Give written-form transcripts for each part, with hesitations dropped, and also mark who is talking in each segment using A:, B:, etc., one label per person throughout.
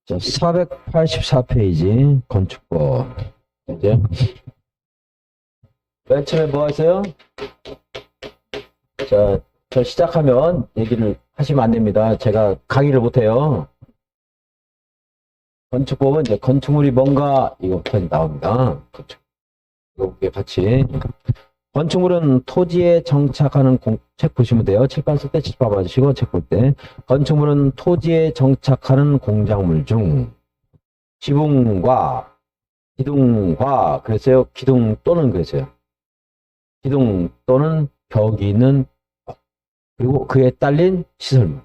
A: 자, 484페이지 건축법. 이제 맨 처음에 뭐가 있어요? 자, 저 시작하면 얘기를 하시면 안 됩니다. 제가 강의를 못해요. 건축법은 이제 건축물이 뭔가 이거부터 나옵니다. 건축. 이거 같이. 건축물은 토지에 정착하는 책 보시면 돼요. 칠판 쓸 때 칠판 봐주시고 책 볼 때. 건축물은 토지에 정착하는 공작물 중 지붕과 기둥과 그랬어요. 기둥 또는 그랬어요. 기둥 또는 벽이 있는 그리고 그에 딸린 시설물.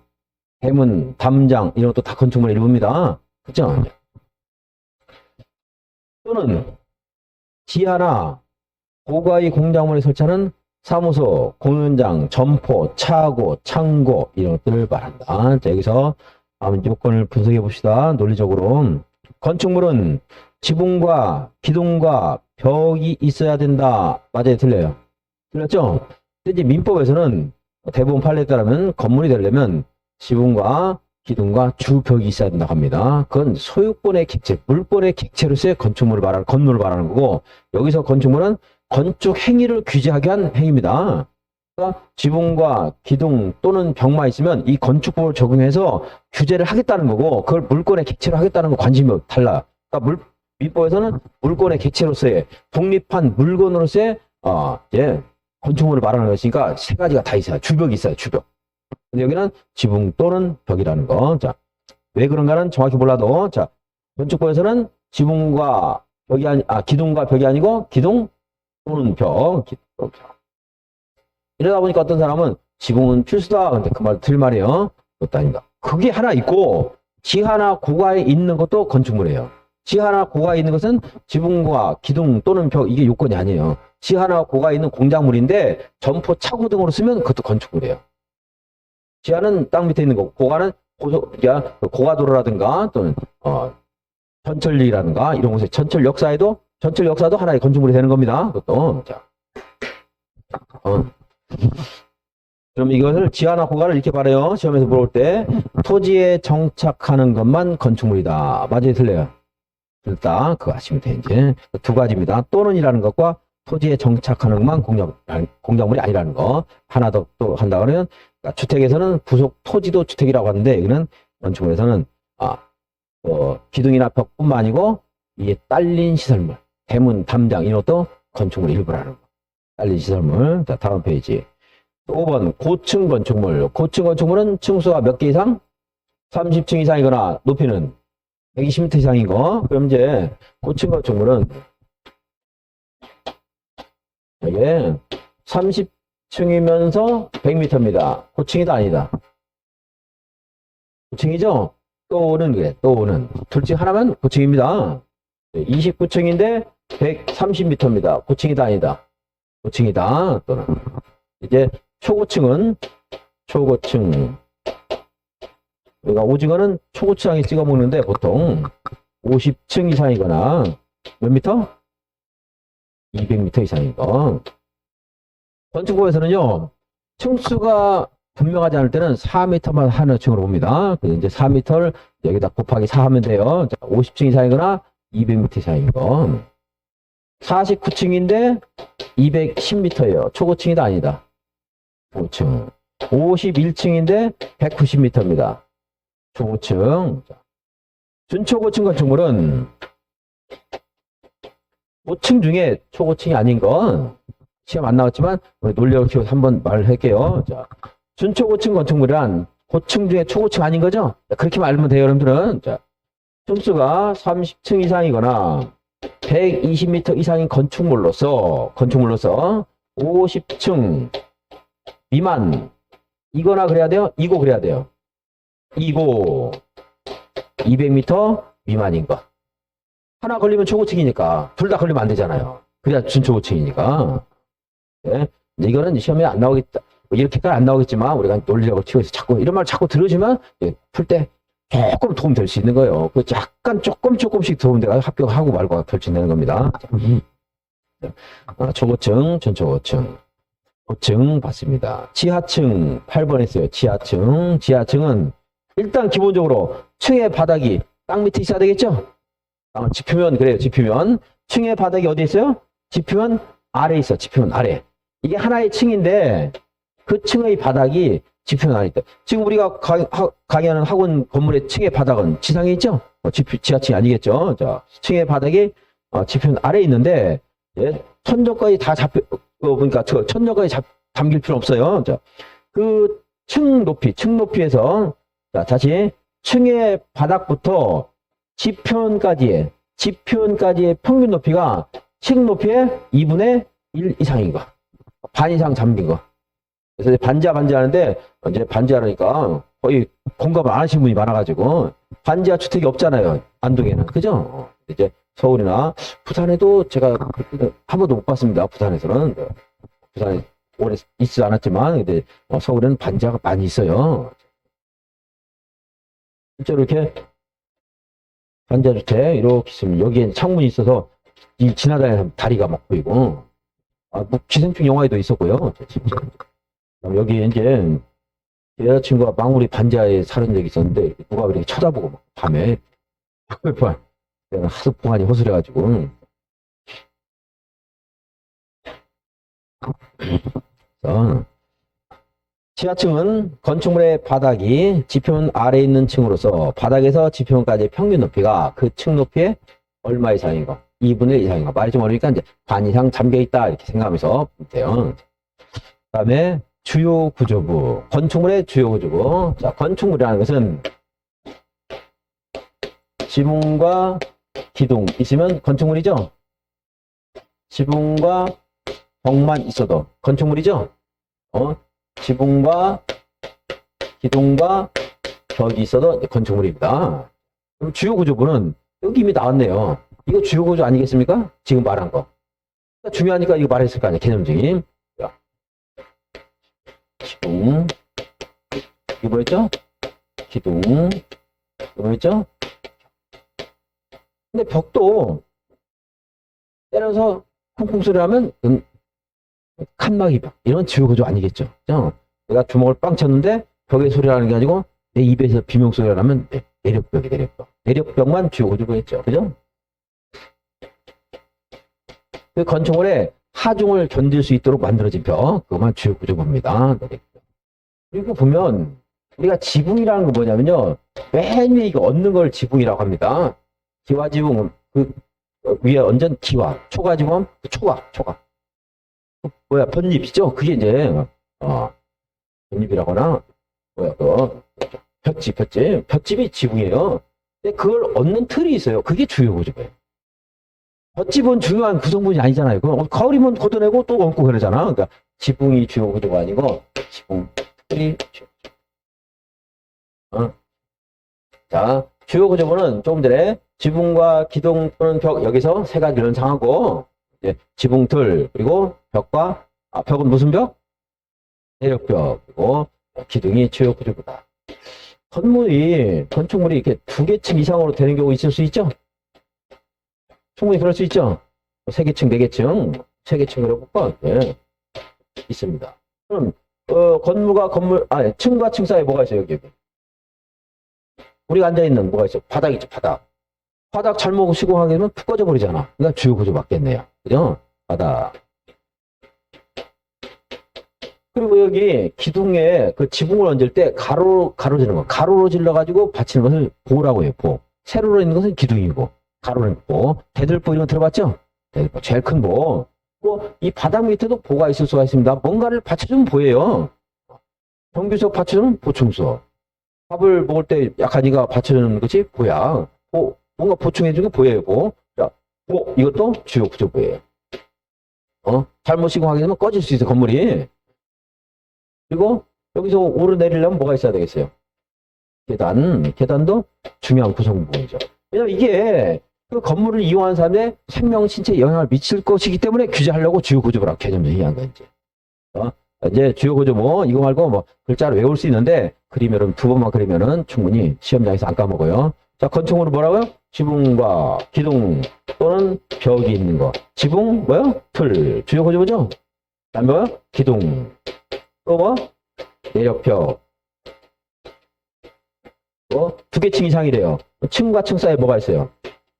A: 대문, 담장 이런 것도 다 건축물의 일부입니다. 그죠? 또는 지하나 고가의 공작물에 설치하는 사무소, 공연장, 점포, 차고, 창고 이런 것들을 말한다. 자, 여기서 요건을 분석해 봅시다. 논리적으로. 건축물은 지붕과 기둥과 벽이 있어야 된다. 맞아요? 틀려요? 틀렸죠? 근데 이제 민법에서는 대부분 판례에 따르면 건물이 되려면 지붕과 기둥과 주벽이 있어야 된다고 합니다. 그건 소유권의 객체, 물권의 객체로서의 건축물을 말하는, 건물을 말하는 거고, 여기서 건축물은 건축 행위를 규제하게 한 행위입니다. 그러니까 지붕과 기둥 또는 벽만 있으면 이 건축법을 적용해서 규제를 하겠다는 거고, 그걸 물권의 객체로 하겠다는 거 관심이 달라. 그러니까 민법에서는 물권의 객체로서의 독립한 물건으로서의 건축물을 말하는 것이니까 세 가지가 다 있어요. 주벽이 있어요. 주벽. 근데 여기는 지붕 또는 벽이라는 거. 자, 왜 그런가는 정확히 몰라도, 자, 건축법에서는 지붕과 벽이 기둥과 벽이 아니고 기둥 또는 벽. 이러다 보니까 어떤 사람은 지붕은 필수다. 근데 그 말 틀린 말이에요. 그것도 아닙니다. 그게 하나 있고 지하나 고가에 있는 것도 건축물이에요. 지하나 고가에 있는 것은 지붕과 기둥 또는 벽 이게 요건이 아니에요. 지하나 고가에 있는 공작물인데 점포, 차고 등으로 쓰면 그것도 건축물이에요. 지하는 땅 밑에 있는 거고 고가는 고가도로라든가 또는 전철리라든가 이런 곳에 전철 역사도 하나의 건축물이 되는 겁니다. 그것도. 자. 그럼 이것을 지하나 고가를 이렇게 말해요. 시험에서 물어볼 때 토지에 정착하는 것만 건축물이다. 맞아요? 틀려요? 틀렸다. 그거 아시면 돼. 이제 두 가지입니다. 또는이라는 것과 토지에 정착하는 것만 공작물이 아니라는 거. 하나 더 또 한다 그러면 주택에서는 부속 토지도 주택이라고 하는데 이거는 건축물에서는 기둥이나 벽뿐만 아니고 이게 딸린 시설물, 대문, 담장 이런 것도 건축물 일부라는 거. 딸린 시설물. 자, 다음 페이지. 5번 고층 건축물. 고층 건축물은 층수가 몇 개 이상? 30층 이상이거나 높이는 120m 이상인 거. 그럼 이제 고층 건축물은 이게 30층이면서 100m입니다. 고층이다 아니다? 고층이죠? 또는 그래. 또는 둘 중 하나만 고층입니다. 29층인데 130m입니다. 고층이다 아니다? 고층이다. 또는 이제 초고층은 초고층. 그러니까 오징어는 초고층에 찍어 먹는데 보통 50층 이상이거나 몇 미터? 200m 이상인 거. 건축법에서는요, 층수가 분명하지 않을 때는 4m만 하는 층으로 봅니다. 이제 4m를 여기다 곱하기 4 하면 돼요. 50층 이상이거나 200m 이상인 거. 49층인데 210m예요. 초고층이다 아니다? 초고층. 51층인데 190m입니다. 초고층. 준초고층 건축물은 고층 중에 초고층이 아닌 건 시험 안 나왔지만 논리력을 키워서 한번 말을 할게요. 자, 준초고층 건축물이란 고층 중에 초고층 아닌 거죠? 그렇게 말하면 돼요, 여러분들은. 자, 층수가 30층 이상이거나 120m 이상인 건축물로서 50층 미만 이거나 그래야 돼요? 이고 그래야 돼요. 이고 200m 미만인 거. 하나 걸리면 초고층이니까 둘 다 걸리면 안 되잖아요. 그래야 준초고층이니까. 네. 이거는 시험에 안 나오겠다. 이렇게까지 안 나오겠지만 우리가 논리력을 키워서 자꾸 이런 말 자꾸 들으시면 풀 때 조금 도움 될 수 있는 거예요. 그 약간 조금씩 도움돼가 합격하고 말고 결정되는 겁니다. 초고층, 준초고층. 고층 봤습니다. 지하층 8번 했어요. 지하층은 일단 기본적으로 층의 바닥이 땅 밑에 있어야 되겠죠? 지표면 그래요. 지표면. 층의 바닥이 어디 있어요? 지표면 아래에 있어. 지표면 아래. 이게 하나의 층인데 그 층의 바닥이 지표면 아래 있다. 지금 우리가 강의하는 학원 건물의 층의 바닥은 지상에 있죠? 지하층이 아니겠죠? 자, 층의 바닥이 지표면 아래에 있는데 천정까지 다 그러니까 천정까지 담길 필요 없어요. 자, 그 층 높이에서 자, 다시 층의 바닥부터 지표면까지의 평균 높이가 층 높이의 2분의 1 이상인 거. 반 이상 잠긴 거. 그래서 이제 반지하 하는데, 이제 반지하라니까 거의 공감을 안 하시는 분이 많아가지고, 반지하 주택이 없잖아요. 안동에는. 그죠? 이제 서울이나 부산에도 제가 한 번도 못 봤습니다. 부산에서는. 부산에 오래 있지 않았지만, 근데 서울에는 반지하가 많이 있어요. 실제로 이렇게 반지하 주택 이렇게 있으면 여기에 창문이 있어서 이 지나다니는 다리가 막 보이고, 뭐 기생충 영화에도 있었고요. 여기 이제 여자친구가 망우리 반지하에 사는 적이 있었는데 누가 이렇게 쳐다보고 막 밤에 내가 하도 보안이 허술해가지고 그래서 지하층은 건축물의 바닥이 지표면 아래에 있는 층으로서 바닥에서 지표면까지의 평균 높이가 그 층 높이의 얼마 이상인가? 2분의 1 이상인가? 말이 좀 어려우니까 이제 반 이상 잠겨있다 이렇게 생각하면서 돼요. 그 다음에 주요 구조부, 건축물의 주요 구조부. 자, 건축물이라는 것은 지붕과 기둥 있으면 건축물이죠. 지붕과 벽만 있어도 건축물이죠. 지붕과 기둥과 벽이 있어도 건축물입니다. 그럼 주요 구조부는 여기 이미 나왔네요. 이거 주요 구조 아니겠습니까? 지금 말한 거. 중요하니까 이거 말했을 거 아니에요. 개념적인. 지붕. 이거 뭐였죠? 기둥. 이거 뭐였죠? 근데 벽도 때려서 쿵쿵 소리 하면 칸막이 벽. 이런 주요 구조 아니겠죠? 그죠? 내가 주먹을 빵 쳤는데 벽에 소리가 나는 게 아니고 내 입에서 비명 소리가 나면 내력벽이 내력벽. 내력벽만 주요 구조겠죠. 그죠? 그 건축물의 하중을 견딜 수 있도록 만들어진 벽, 그것만 주요 구조부입니다. 그리고 보면 우리가 지붕이라는 거 뭐냐면요, 맨 위에 이거 얹는 걸 지붕이라고 합니다. 기와지붕은 그 위에 얹은 기와, 초가지붕은 초가. 돛잎이죠. 그게 이제 돛잎이라거나 돛집이 지붕이에요. 근데 그걸 얹는 틀이 있어요. 그게 주요 구조예요. 돛집은 중요한 구성분이 아니잖아요. 가을이면 걷어내고 또 얹고 그러잖아. 그러니까 지붕이 주요 구조가 아니고 지붕 틀이 주요 구조. 자, 주요 구조부는 조금 전에 지붕과 기둥 또는 벽 여기서 세 가지를 연상하고 이제 지붕 틀 그리고 벽과 벽은 무슨 벽? 내력벽 그리고 기둥이 주요 구조부다. 건축물이 이렇게 두 개 층 이상으로 되는 경우 있을 수 있죠? 충분히 그럴 수 있죠. 3개층, 4개층, 3개층 그래볼까? 네. 있습니다. 그럼, 층과 층 사이에 뭐가 있어요, 여기. 우리가 앉아있는 뭐가 있어요? 바닥 있죠, 바닥. 바닥 잘못 시공하게 되면 푹 꺼져버리잖아. 그러니까 주요 구조 맞겠네요. 그죠? 바닥. 그리고 여기 기둥에 그 지붕을 얹을 때 가로지는 거. 가로로 질러가지고 받치는 것을 보라고 해요, 보. 세로로 있는 것은 기둥이고. 가로는 보, 대들보 이런 거 들어봤죠? 대들보, 제일 큰 보. 이 바닥 밑에도 보가 있을 수가 있습니다. 뭔가를 받쳐주면 보예요. 정규석 받쳐주면 보충석. 밥을 먹을 때 약하니까 받쳐주는 것이 보야. 뭔가 보충해주는 게 보예요, 보. 자, 보, 이것도 주요 구조보예요. 잘못 시공하게 되면 꺼질 수 있어, 건물이. 그리고 여기서 오르내리려면 뭐가 있어야 되겠어요? 계단도 중요한 구성부분이죠. 왜냐면 이게 그 건물을 이용하는 사람의 생명, 신체에 영향을 미칠 것이기 때문에 규제하려고 주요 구조부라고 개념적으로 이해한 거예요. 이제 주요 구조부 이거 말고 뭐 글자로 외울 수 있는데 그리면은 2번만 그리면은 충분히 시험장에서 안 까먹어요. 자, 건축물은 뭐라고요? 지붕과 기둥 또는 벽이 있는 거. 지붕 뭐요? 틀. 주요 구조부죠? 그다음 뭐요? 기둥. 또 뭐? 내력벽. 두 개 층 이상이래요. 층과 층 사이에 뭐가 있어요?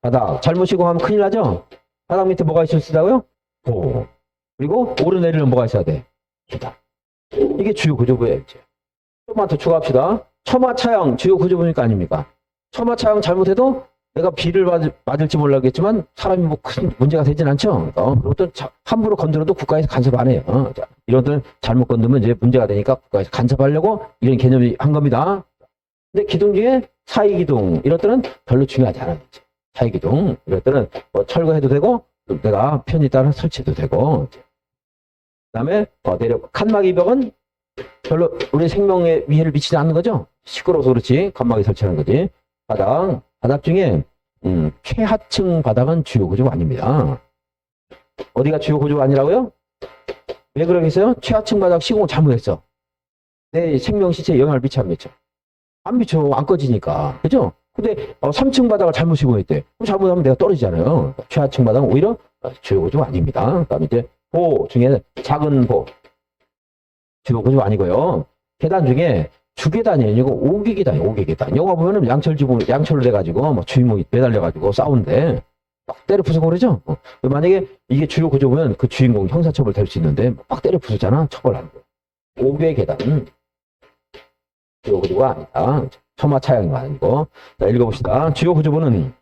A: 바닥. 잘못 시공하면 큰일 나죠? 바닥 밑에 뭐가 있을 수 있다고요? 보. 그리고 오르내리는 뭐가 있어야 돼? 계단. 이게 주요 구조부예요. 이제. 조금만 더 추가합시다. 처마차양 주요 구조부니까 아닙니까? 처마차양 잘못해도 내가 비를 맞을지 몰라겠지만 사람이 뭐 큰 문제가 되진 않죠. 그것도 함부로 건드려도 국가에서 간섭 안 해요. 자, 이런 것들은 잘못 건드면 이제 문제가 되니까 국가에서 간섭하려고 이런 개념이 한 겁니다. 근데 기둥 중에 사이기둥 이런 것들은 별로 중요하지 않아요. 사이기둥 이런 것들은 뭐 철거해도 되고 내가 편에 따라 설치해도 되고 그다음에 내려 칸막이 벽은 별로 우리 생명에 위해를 미치지 않는 거죠. 시끄러워서 그렇지 칸막이 설치하는 거지. 바닥 중에 최하층 바닥은 주요 구조가 아닙니다. 어디가 주요 구조가 아니라고요? 왜 그러겠어요? 최하층 바닥 시공을 잘못했어. 내 생명 시체에 영향을 미쳐 안 미쳐? 안 미쳐. 안 꺼지니까. 그죠? 근데 3층 바닥을 잘못 시공했대. 그럼 잘못하면 내가 떨어지잖아요. 최하층 바닥은 오히려 주요 구조가 아닙니다. 그다음에 이제 보 중에 작은 보 주요 구조가 아니고요. 계단 중에 주계단이 아니고 오계계단이에요. 오계계단. 영화 보면은 양철로 돼가지고 뭐 주인공이 매달려가지고 싸우는데 막 때려 부수고 그러죠. 만약에 이게 주요 구조면 그 주인공 형사처벌 될 수 있는데 막 때려 부수잖아. 처벌 안 돼. 오계계단 주요 구조가 아니다. 처마차양이 아니고. 자, 읽어봅시다. 주요 구조부는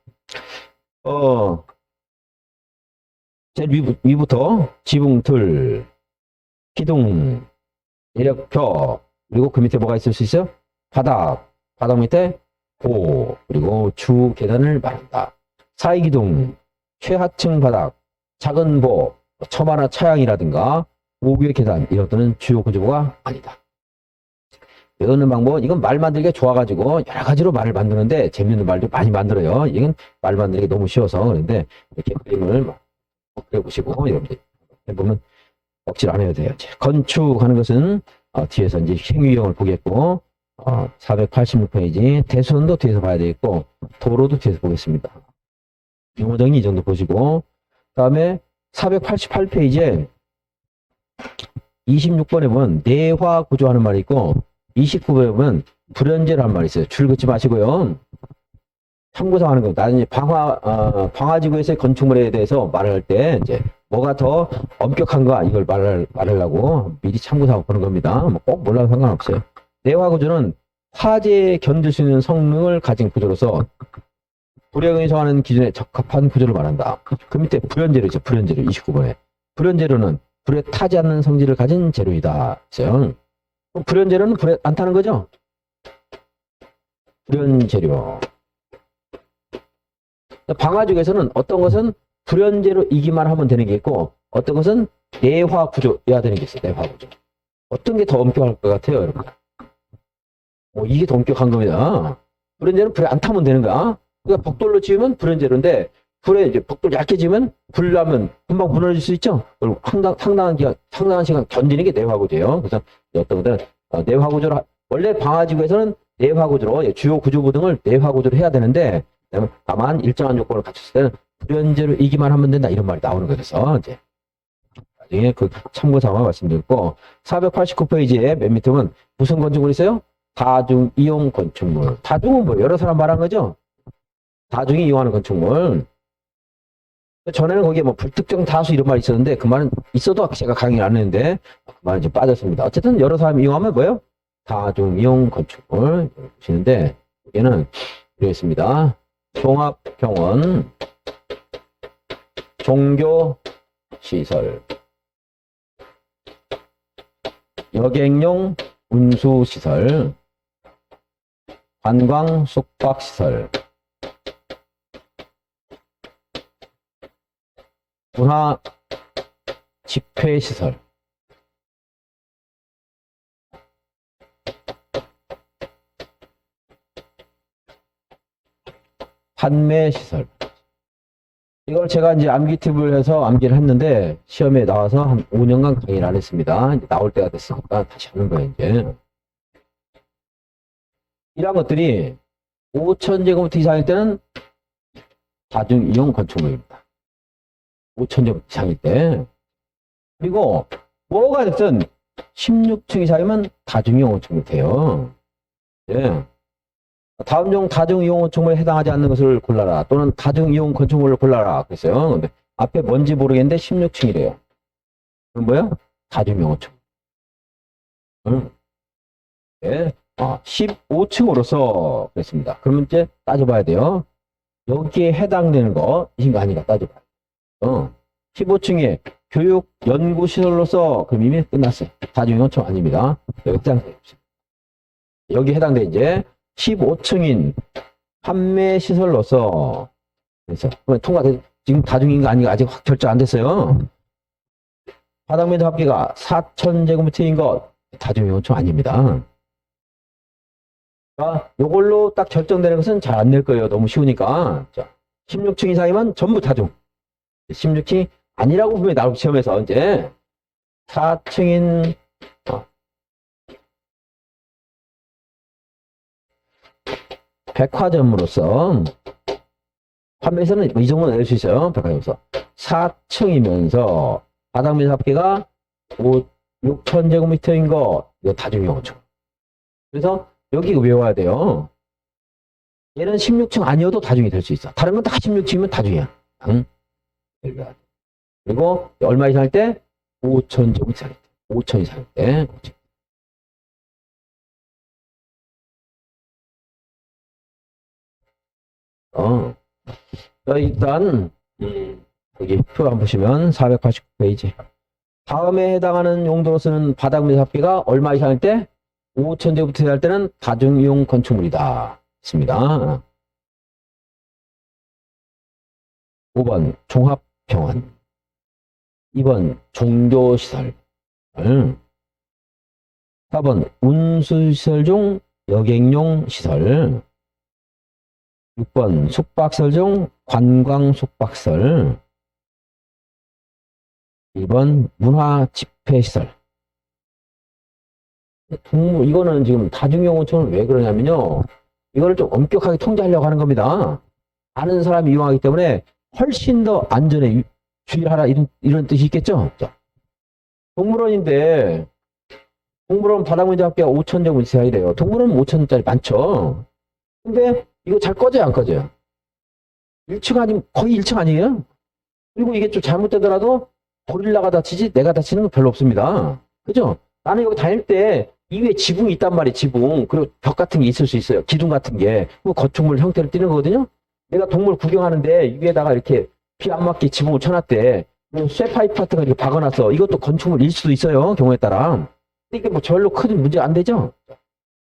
A: 제일 위부터 지붕, 들, 기둥, 내력벽 그리고 그 밑에 뭐가 있을 수 있어요? 바닥 밑에 보 그리고 주 계단을 말한다. 사이기둥, 최하층 바닥, 작은 보, 처마나 차양이라든가 오규의 계단 이런 것들은 주요 구조부가 아니다. 배우는 방법은 이건 말 만들기가 좋아가지고 여러 가지로 말을 만드는데 재밌는 말도 많이 만들어요. 이건 말 만들기 너무 쉬워서 그런데 이렇게 그림을 그려보시고 여러분들 해보면 억지로 안 해도 돼요. 건축하는 것은 뒤에서 이제 행위형을 보겠고 486페이지 대수원도 뒤에서 봐야 되겠고 도로도 뒤에서 보겠습니다. 용어 정리 이 정도 보시고 그다음에 488페이지에 26번에 보면 내화 구조하는 말이 있고 29번에 보면 불연제라는 말이 있어요. 줄 긋지 마시고요. 참고상 하는 거. 나중에 방화지구에서의 건축물에 대해서 말을 할 때 이제 뭐가 더 엄격한가 이걸 말하려고 미리 참고상 보는 겁니다. 뭐 꼭 몰라도 상관없어요. 내화 구조는 화재에 견딜 수 있는 성능을 가진 구조로서 불행을 정하는 기준에 적합한 구조를 말한다. 그 밑에 불연재료 있죠. 불연재료 29번에. 불연재료는 불에 타지 않는 성질을 가진 재료이다. 있어요. 불연재료는 불에 안 타는 거죠? 불연재료. 방화죽에서는 어떤 것은 불연재료이기만 하면 되는 게 있고 어떤 것은 내화 구조여야 되는 게 있어요. 내화 구조. 어떤 게 더 엄격할 것 같아요, 여러분? 이게 더 엄격한 겁니다. 불연재료는 불에 안 타면 되는 거야. 그러니까 벽돌로 지으면 불연재료인데 불에 이제 벽돌 얇게 지으면 불 나면 금방 무너질 수 있죠. 그리고 상당한 시간 견디는 게 내화 구조예요. 그래서 어떤 것들은 내화 구조로 원래 방화지구에서는 내화 구조로 주요 구조부 등을 내화 구조로 해야 되는데 다만 일정한 요건을 갖췄을 때는 불연재료이기만 하면 된다 이런 말이 나오는 거라서 이제 나중에 그 참고 삼아 말씀드렸고 489페이지에 맨 밑에 보면 무슨 건축물 있어요? 다중 이용 건축물. 다중은 뭐 여러 사람 말한 거죠? 다중이 이용하는 건축물. 전에는 거기에 뭐 불특정 다수 이런 말이 있었는데 그 말은 있어도 제가 강의를 안 했는데 그 말은 이제 빠졌습니다. 어쨌든 여러 사람이 이용하면 뭐예요? 다중 이용 건축물 보시는데 여기는 이렇게 있습니다. 종합병원, 종교시설, 여객용 운수시설, 관광 숙박시설, 문화 집회시설, 판매시설. 이걸 제가 이제 암기팁을 해서 암기를 했는데 시험에 나와서 한 5년간 강의를 안 했습니다. 이제 나올 때가 됐으니까 다시 하는 거예요, 이제. 이런 것들이 5,000제곱미터 이상일 때는 다중이용 건축물입니다. 5,000제곱미터 이상일 때. 그리고 뭐가 됐든 16층 이상이면 다중이용 건축물이 돼요. 예. 다음 중 다중이용 건축물에 해당하지 않는 것을 골라라. 또는 다중이용 건축물을 골라라. 그랬어요. 근데 앞에 뭔지 모르겠는데 16층이래요. 그럼 뭐야? 다중이용 건축물. 네. 15층으로서 그랬습니다. 그러면 이제 따져봐야 돼요. 여기에 해당되는 거, 이거 아닌가 따져봐요. 15층에 교육 연구시설로서 그럼 이미 끝났어요. 다중이용 건축물 아닙니다. 여기 해당돼요. 여기 해당돼 이제 15층인 판매 시설로서 그래서 통과돼 지금 다중인가 아닌가 아직 결정 안 됐어요. 바닥 면적 합계가 4,000제곱미터인 것 다중이용 건축물 아닙니다. 자, 요걸로 딱 결정되는 것은 잘 안 낼 거예요. 너무 쉬우니까. 자, 16층 이상이면 전부 다중. 16층이 아니라고 분명히 나올 시험에서 이제 4층인 백화점으로서 판매에서는 이 정도는 낼 수 있어요. 백화점에서 4층이면서 바닥 면적 합계가 6,000제곱미터인 거 이거 다중이용 건축. 그래서 여기 외워야 돼요. 얘는 16층 아니어도 다중이 될 수 있어. 다른 건 다 16층이면 다중이야. 응? 그리고 얼마 이상 할 때? 5,000제곱 이상 할 때. 5,000 이상 할 때. 자, 일단 여기 표 한번 보시면 489페이지. 다음에 해당하는 용도로 쓰는 바닥 면적 합계가 얼마 이상 할 때? 5,000제곱미터 할 때는 다중이용 건축물이다. 있습니다. 5번 종합병원, 2번 종교시설, 4번 운수시설 중 여객용 시설, 6번 숙박시설 중 관광 숙박시설, 2번 문화집회시설. 이거는 지금 다중이용 건축을 왜 그러냐면요. 이거를 좀 엄격하게 통제하려고 하는 겁니다. 아는 사람이 이용하기 때문에 훨씬 더 안전에 주의를 하라 이런 뜻이 있겠죠. 동물원인데 동물원 바닥 면적 합계가 5,000제곱미터 이상이래요. 동물원은 5,000짜리 많죠. 근데 이거 잘 꺼져요 안 꺼져요? 1층 아니면 거의 1층 아니에요? 그리고 이게 좀 잘못되더라도 고릴라가 다치지 내가 다치는 건 별로 없습니다. 그죠? 나는 여기 다닐 때 이외에 지붕이 있단 말이에요. 지붕. 그리고 벽 같은 게 있을 수 있어요. 기둥 같은 게. 건축물 형태를 띠는 거거든요. 내가 동물 구경하는데 위에다가 이렇게 비 안 맞게 지붕을 쳐놨대. 쇠파이프 같은 거 이렇게 박아놨어. 이것도 건축물일 수도 있어요. 경우에 따라. 이게 뭐 별로 큰 문제가 안 되죠.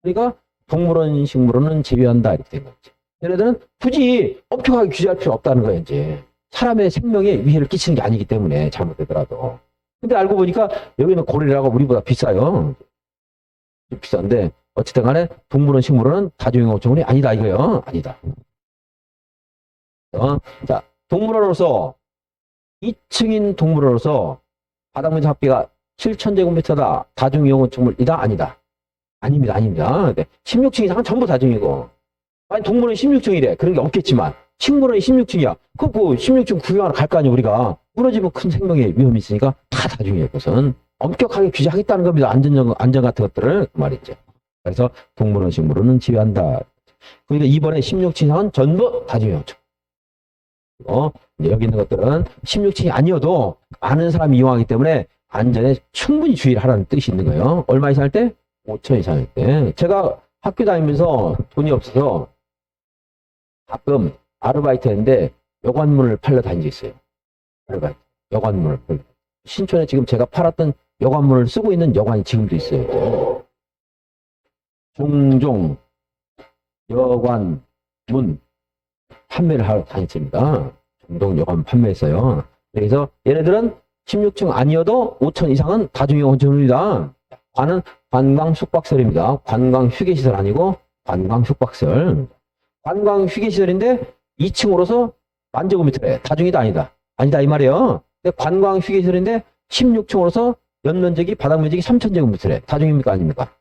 A: 그러니까 동물원, 식물원은 제외한다. 이렇게 된 거지. 얘네들은 굳이 엄격하게 규제할 필요 없다는 거예요. 이제 사람의 생명에 위해를 끼치는 게 아니기 때문에 잘못되더라도. 근데 알고 보니까 여기는 고릴라가 우리보다 비싸요. 비싼데 어쨌든 간에 동물원, 식물원은 다중이용 건축물이 아니다 이거요. 아니다. 자, 동물원으로서 2층인 동물원으로서 바닥 면적 합계가 7,000제곱미터다. 다중이용 건축물이다 아니다. 아닙니다. 아닙니다. 16층 이상은 전부 다중이고. 아니 동물원 16층이래. 그런 게 없겠지만 식물원이 16층이야. 그 16층 구경하러 갈 거 아니야 우리가. 무너지면 큰 생명의 위험이 있으니까 다 다중이에요. 그것은 엄격하게 규제하겠다는 겁니다. 안전 같은 것들을 그 말이죠. 그래서 동물원, 식물원은 제외한다. 그러니까 이번에 16층 이상은 전부 다중이용 건축물. 여기 있는 것들은 16층이 아니어도 많은 사람이 이용하기 때문에 안전에 충분히 주의를 하라는 뜻이 있는 거예요. 얼마 이상 할 때? 5천 이상 할 때. 제가 학교 다니면서 돈이 없어서 가끔 아르바이트 했는데 여관문을 팔러 다닌 적 있어요. 아르바이트. 여관문을 팔러. 신촌에 지금 제가 팔았던 여관문을 쓰고 있는 여관이 지금도 있어요. 종종 여관문 판매를 하러 다녔습니다. 종종 여관 판매했어요. 그래서 얘네들은 16층 아니어도 5천 이상은 다중이용 건축물입니다. 관은 관광 숙박시설입니다. 관광 휴게시설 아니고 관광 숙박시설. 관광 휴게시설인데 2층으로서 10,000제곱미터래. 다중이다 아니다. 아니다 이 말이에요. 근데 관광 휴게시설인데 16층으로서 연면적이 바닥 면적이 3,000제곱미터래. 다중입니까 아닙니까?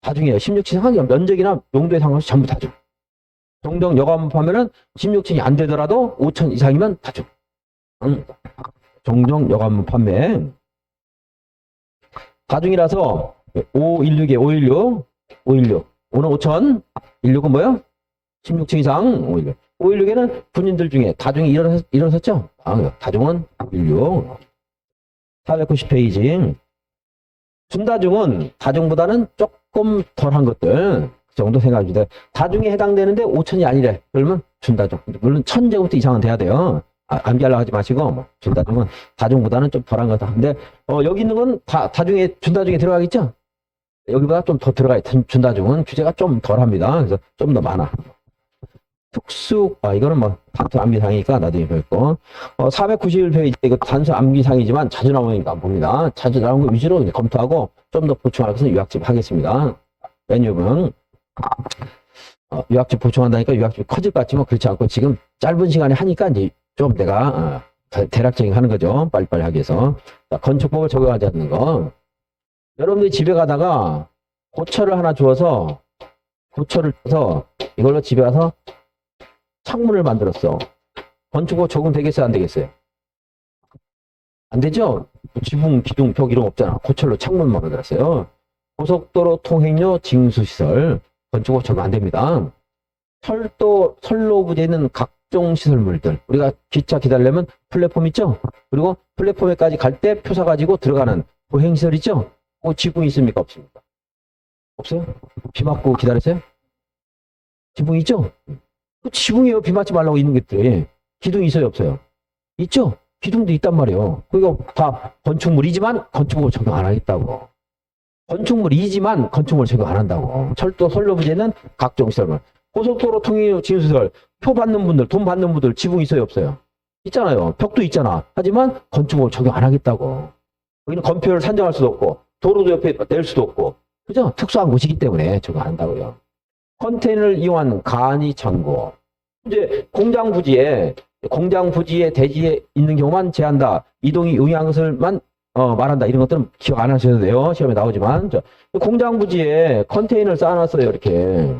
A: 다중이에요. 16층 이상 면적이나 용도에 상관없이 전부 다중. 종종 여관 판매는 16층이 안 되더라도 5천 이상이면 다중. 종종 여관 판매. 다중이라서 516에 516, 516. 5는 5천, 16은 뭐요? 16층 이상 516. 516에는 군인들 중에 다중이 일어섰죠? 다중은 516. 490페이지. 준다중은 다중보다는 조금 덜한 것들 그 정도 생각합니다. 다중에 해당되는데 5천이 아니래. 그러면 준다중. 물론 1000제곱미터 이상은 돼야 돼요. 암기하려고 하지 마시고 뭐, 준다중은 다중보다는 좀 덜한 거다. 근데 여기 있는 건 다중에 준다중에 들어가겠죠? 여기보다 좀 더 들어가요. 준다중은 규제가 좀 덜합니다. 그래서 좀 더 많아. 특수, 이거는 뭐, 단순 암기상이니까 나중에 뵙고. 491페이지, 이거 단순 암기상이지만 자주 나오니까 안 봅니다. 자주 나오는 거 위주로 이제 검토하고 좀 더 보충할 것은 유학집 하겠습니다. 왜냐면, 유학집 보충한다니까 유학집이 커질 것 같지만 그렇지 않고 지금 짧은 시간에 하니까 이제 좀 내가, 대략적인 하는 거죠. 빨리빨리 하기 위해서. 자, 건축법을 적용하지 않는 거. 여러분들이 집에 가다가 고철을 하나 주어서, 이걸로 집에 가서 창문을 만들었어. 건축법 적용되겠어요? 안 되겠어요? 안 되죠? 지붕, 기둥, 벽 이런 거 없잖아. 고철로 창문만 만들었어요. 고속도로 통행료 징수시설. 건축법 적용 안 됩니다. 선로 부재에 있는 각종 시설물들. 우리가 기차 기다리려면 플랫폼 있죠? 그리고 플랫폼에까지 갈 때 표사 가지고 들어가는 보행시설 있죠? 지붕이 있습니까? 없습니까? 없어요? 비 맞고 기다리세요? 지붕 있죠? 지붕이요. 비 맞지 말라고 있는 것들이. 기둥이 있어요? 없어요? 있죠? 기둥도 있단 말이에요. 그리고 다 건축물이지만 건축물을 적용 안 하겠다고. 건축물이지만 건축물을 적용 안 한다고. 철도, 선로 부재는 각종 시설물. 고속도로 통행 징수시설. 표 받는 분들, 돈 받는 분들 지붕 있어요? 없어요? 있잖아요. 벽도 있잖아. 하지만 건축물을 적용 안 하겠다고. 여기는 건표를 산정할 수도 없고 도로도 옆에 낼 수도 없고. 그죠? 특수한 곳이기 때문에 적용 안 한다고요. 컨테이너를 이용한 간이 창고. 이제 공장 부지에 대지에 있는 경우만 제한다. 이동이 용이한 것을만 말한다. 이런 것들은 기억 안 하셔도 돼요. 시험에 나오지만. 공장 부지에 컨테이너를 쌓아놨어요. 이렇게.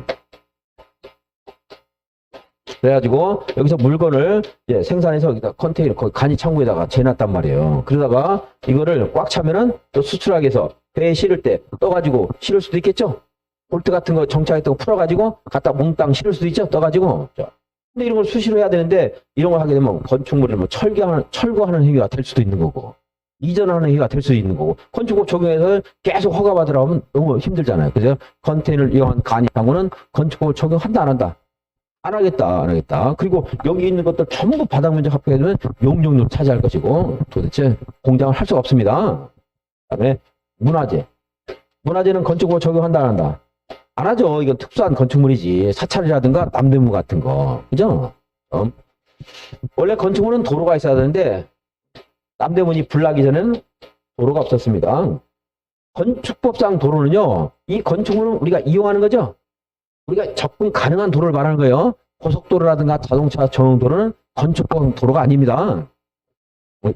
A: 그래가지고 여기서 물건을 이제 생산해서 여기다 컨테이너 거기 간이 창고에다가 재놨단 말이에요. 그러다가 이거를 꽉 차면은 또 수출하기 위해서 배에 실을 때 떠가지고 실을 수도 있겠죠? 볼트 같은 거 정착했던 거 풀어가지고 갖다 몽땅 실을 수도 있죠? 떠가지고. 근데 이런 걸 수시로 해야 되는데 이런 걸 하게 되면 건축물을 뭐 철거하는 행위가 될 수도 있는 거고 이전하는 행위가 될 수도 있는 거고 건축법 적용해서 계속 허가받으라 하면 너무 힘들잖아요. 그래서 컨테이너를 이용한 간이 창고는 건축법을 적용한다 안 한다? 안 하겠다. 그리고 여기 있는 것들 전부 바닥 면적 합격해 두면 용적률을 차지할 것이고 도대체 공장을 할 수가 없습니다. 그다음에 문화재는 건축법 적용한다 안 한다? 안 하죠. 이건 특수한 건축물이지. 사찰이라든가 남대문 같은 거. 그죠? 원래 건축물은 도로가 있어야 되는데 남대문이 불나기 전에는 도로가 없었습니다. 건축법상 도로는요. 이 건축물은 우리가 이용하는 거죠. 우리가 접근 가능한 도로를 말하는 거예요. 고속도로라든가 자동차 전용도로는 건축법 도로가 아닙니다.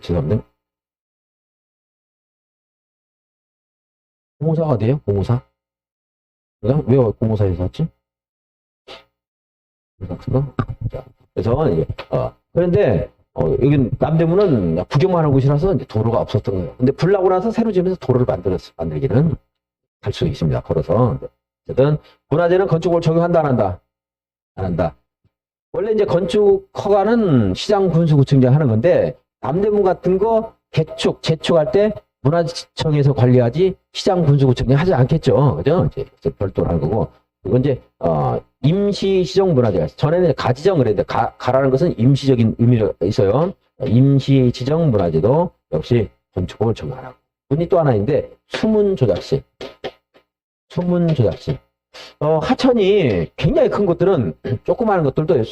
A: 죄송합니다. 공호사가 어디에요? 공호사? 왜 공호사에서 왔지? 자, 그래서 이제 그런데 여기 남대문은 구경만 하는 곳이라서 이제 도로가 없었던 거예요. 근데 불나고 나서 새로 지면서 도로를 만들기는 할 수 있습니다. 걸어서. 어쨌든 문화재는 건축법을 적용한다 안 한다? 안 한다. 원래 이제 건축 허가는 시장 군수구청장 하는 건데 남대문 같은 거 재축할 때 문화청에서 관리하지 시장 군수구청장 하지 않겠죠. 그죠? 이제 별도로 하는 거고. 이건 이제 임시 지정 문화재가 있어요. 전에는 가지정 그랬는데 가라는 것은 임시적인 의미가 있어요. 임시 지정 문화재도 역시 건축법을 적용하라고. 문이 또 하나 있는데 수문 조작실. 하천이 굉장히 큰 것들은 조그마한 것들도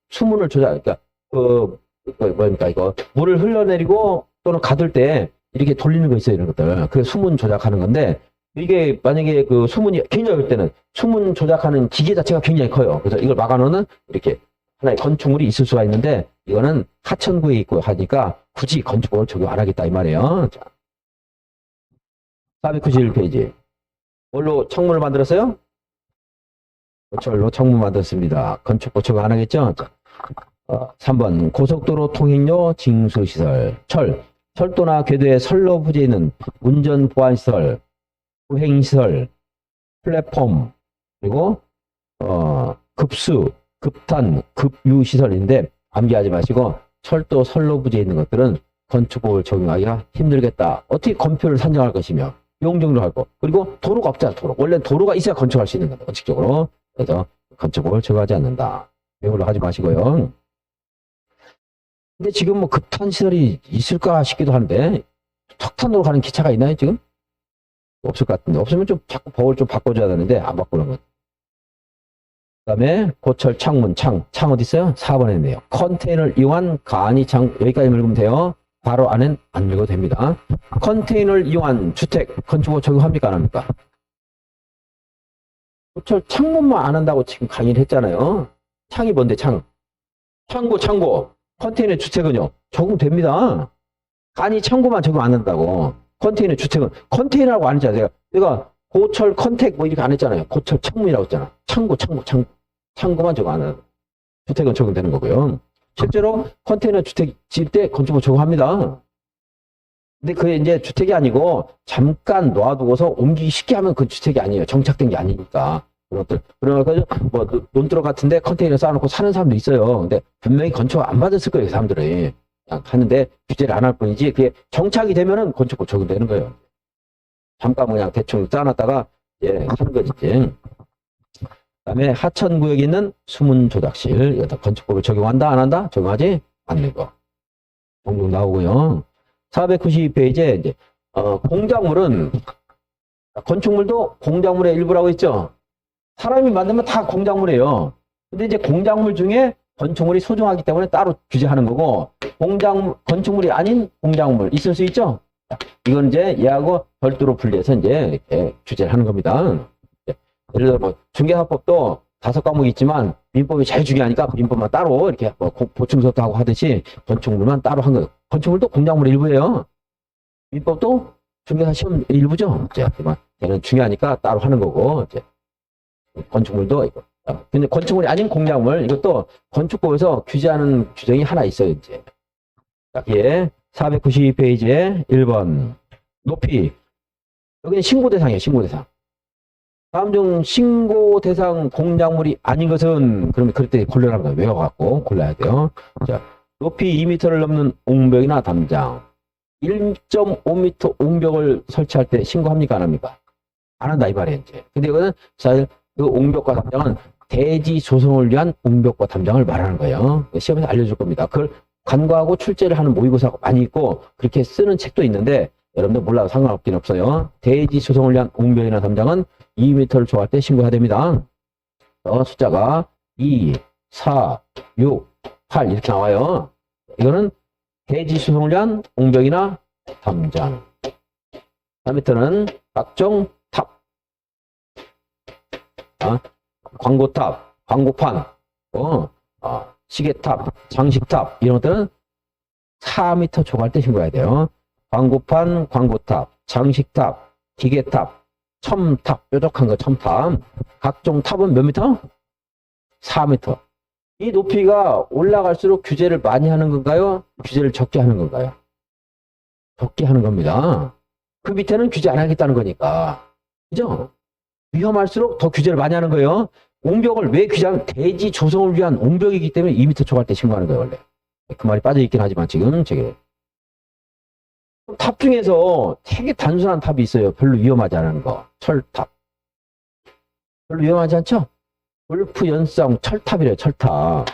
A: 수문을 조작, 그러니까 뭡니까 이거 물을 흘러내리고 또는 가둘 때 이렇게 돌리는 거 있어요. 이런 것들. 그래서 수문 조작하는 건데 이게 만약에 그 수문이 굉장히 클 때는 수문 조작하는 기계 자체가 굉장히 커요. 그래서 이걸 막아놓는 이렇게 하나의 건축물이 있을 수가 있는데 이거는 하천구에 있고 하니까 굳이 건축법을 적용 안 하겠다 이 말이에요. 자, 491페이지. 뭘로 창문을 만들었어요? 철로 창문 만들었습니다. 건축법 적용 안 하겠죠? 자, 3번 고속도로 통행료 징수시설. 철도나 궤도의 선로 부지에 있는 운전 보안시설, 보행시설, 플랫폼, 그리고 급수, 급탄, 급유 시설인데 암기하지 마시고 철도 선로 부지에 있는 것들은 건축법을 적용하기가 힘들겠다. 어떻게 건표를 산정할 것이며 용적으로 하고 그리고 도로가 없잖아. 도로. 원래 도로가 있어야 건축할 수 있는 거다. 원칙적으로. 그래서 건축법을 적용하지 않는다. 이걸로 하지 마시고요. 근데 지금 뭐 급탄 시설이 있을까 싶기도 한데 석탄으로 가는 기차가 있나요 지금? 없을 것 같은데 없으면 좀 자꾸 법을 좀 바꿔줘야 되는데 안 바꾸는 것. 그다음에 고철 창문 창 어디 있어요? 4번에 있네요. 컨테이너를 이용한 간이 창 여기까지 읽으면 돼요. 바로 안엔 안 읽어도 됩니다. 컨테이너를 이용한 주택 건축법 적용합니까 안 합니까? 고철 창문만 안 한다고 지금 강의를 했잖아요. 창이 뭔데 창? 창고 컨테이너 주택은요 적용됩니다. 간이 창고만 적용 안 한다고. 컨테이너 주택은 컨테이너라고 안 했잖아요. 내가 고철 컨택 뭐 이렇게 안 했잖아요. 고철 창문이라고 했잖아. 창고만 적용 안 하는. 주택은 적용되는 거고요. 실제로 컨테이너 주택 지을 때 건축법 적용합니다. 근데 그게 이제 주택이 아니고 잠깐 놔두고서 옮기기 쉽게 하면 그 주택이 아니에요. 정착된 게 아니니까. 그런 것들. 그래가지고 뭐 논두렁 같은데 컨테이너 쌓아놓고 사는 사람도 있어요. 근데 분명히 건축 안 받았을 거예요. 그 사람들이. 그냥 하는데 규제를 안 할 뿐이지 그게 정착이 되면은 건축법 적용되는 거예요. 잠깐 그냥 대충 쌓아놨다가 예, 하는 거지. 그다음에 하천구역에 있는 수문 조작실 이것도 건축법을 적용한다 안 한다? 적용하지 않는 거. 종종 나오고요. 492페이지에 이제 공작물은 건축물도 건축물의 일부라고 했죠. 사람이 만들면 다 공작물이에요. 근데 이제 공작물 중에 건축물이 소중하기 때문에 따로 규제하는 거고 건축물이 아닌 공작물 있을 수 있죠. 이건 이제 얘하고 별도로 분리해서 이제 이렇게 규제를 하는 겁니다. 예를 들어 뭐 중개사법도 5과목이 있지만 민법이 제일 중요하니까 민법만 따로 이렇게 뭐 보충서도 하고 하듯이 건축물만 따로 한 거예요. 건축물도 공작물의 일부예요. 민법도 중개사 시험 일부죠. 이제 얘는 중요하니까 따로 하는 거고 이제 건축물도 이거. 근데 건축물이 아닌 공작물 이것도 건축법에서 규제하는 규정이 하나 있어요. 이제 여기에 492페이지에 1번 높이 여기는 신고 대상이에요. 신고 대상. 다음 중 신고 대상 공작물이 아닌 것은 그러면 그럴 때 골라라는 거예요. 외워갖고 골라야 돼요. 자, 높이 2m를 넘는 옹벽이나 담장 1.5m 옹벽을 설치할 때 신고합니까 안 합니까? 안 한다 이 말이에요. 이제. 근데 이거는 사실 그 옹벽과 담장은 대지 조성을 위한 옹벽과 담장을 말하는 거예요. 시험에서 알려줄 겁니다. 그걸 간과하고 출제를 하는 모의고사가 많이 있고 그렇게 쓰는 책도 있는데 여러분들 몰라도 상관없긴 없어요. 대지 조성을 위한 옹벽이나 담장은 2m를 초과할 때 신고해야 됩니다. 숫자가 2, 4, 6, 8 이렇게 나와요. 이거는 대지 조성을 위한 옹벽이나 담장. 다음부터는 각종 탑, 광고탑, 광고판, 시계탑, 장식탑 이런 것들은 4m 초과할 때 신고해야 돼요. 광고판, 광고탑, 장식탑, 기계탑, 첨탑, 뾰족한 거 첨탑. 각종 탑은 몇 미터? 4m. 이 높이가 올라갈수록 규제를 많이 하는 건가요? 규제를 적게 하는 건가요? 적게 하는 겁니다. 그 밑에는 규제 안 하겠다는 거니까. 그죠? 위험할수록 더 규제를 많이 하는 거예요. 옹벽을 왜 규제하면 대지 조성을 위한 옹벽이기 때문에 2m 초과할 때 신고하는 거예요, 원래. 그 말이 빠져있긴 하지만 지금 저게. 탑 중에서 되게 단순한 탑이 있어요. 별로 위험하지 않은 거. 철탑. 별로 위험하지 않죠? 골프 연상 철탑이래요, 철탑.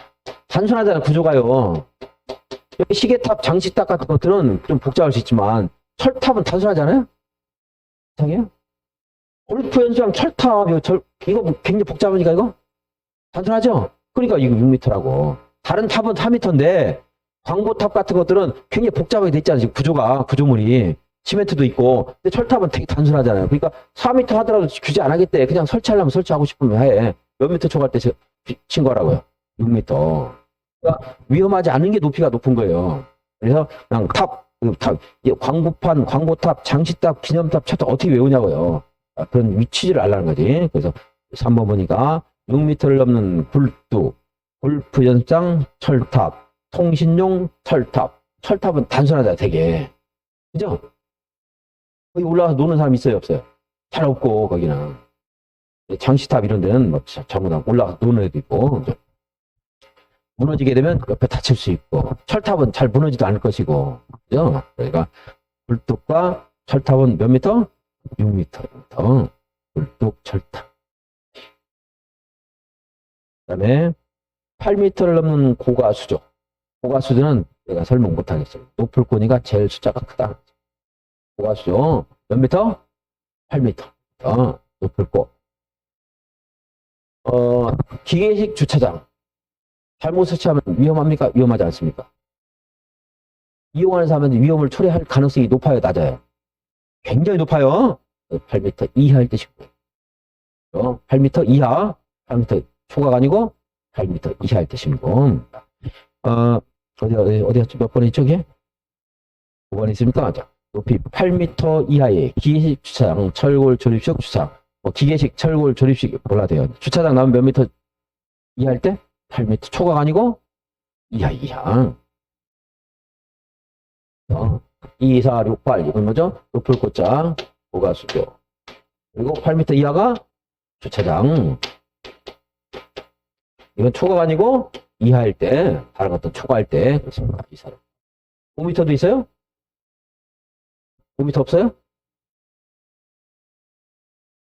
A: 단순하잖아요, 구조가요. 여기 시계탑, 장식탑 같은 것들은 좀 복잡할 수 있지만 철탑은 단순하잖아요? 이상해요? 골프 연수장 철탑, 이거 굉장히 복잡하니까 이거? 단순하죠? 그러니까 이거 6m라고. 다른 탑은 4m인데, 광고탑 같은 것들은 굉장히 복잡하게 돼 있잖아요. 지금 구조물이. 시멘트도 있고. 근데 철탑은 되게 단순하잖아요. 그러니까 4m 하더라도 규제 안 하겠대. 그냥 설치하려면 설치하고 싶으면 해. 몇 미터 초과할 때 신고하라고요. 6m. 그러니까 위험하지 않은 게 높이가 높은 거예요. 그래서 그냥 광고판, 광고탑, 장식탑, 기념탑, 철탑 어떻게 외우냐고요. 그런 위치를 알라는 거지. 그래서 3번 보니까 6m를 넘는 굴뚝, 골프 연장 철탑, 통신용 철탑. 철탑은 단순하다 되게. 그죠? 거기 올라가서 노는 사람 있어요 없어요? 잘 없고 거기는. 장식탑 이런 데는 뭐 전부 다 올라가서 노는 애도 있고. 무너지게 되면 옆에 다칠 수 있고, 철탑은 잘 무너지도 않을 것이고, 그죠? 그러니까 굴뚝과 철탑은 몇 미터? 6미터. 굴뚝, 철탑. 그 다음에 8미터를 넘는 고가수조. 고가수조는 내가 설명 못하겠어요. 높을 거니까 제일 숫자가 크다. 고가수조 몇 미터? 8미터. 높을 거. 기계식 주차장. 잘못 설치하면 위험합니까? 위험하지 않습니까? 이용하는 사람은 위험을 초래할 가능성이 높아요, 낮아요? 굉장히 높아요. 8m 이하일 뜻이고요. 8m 이하, 8m 초과가 아니고 8m 이하일 뜻이고. 어디 몇 번이 저기? 5번 있습니까? 자, 높이 8m 이하의 기계식 주차장, 철골 조립식 주차장. 기계식 철골 조립식 몰라도 돼요. 주차장 나오면 몇 미터 이하일 때? 8m 초과가 아니고 이하. 2, 4, 6, 8 이건 뭐죠? 높을 곳자 고가수조. 그리고 8m 이하가 주차장. 이건 초과가 아니고 이하일 때, 다른 것도 초과할 때 그렇습니다. 2, 4, 5m도 있어요? 5m 없어요?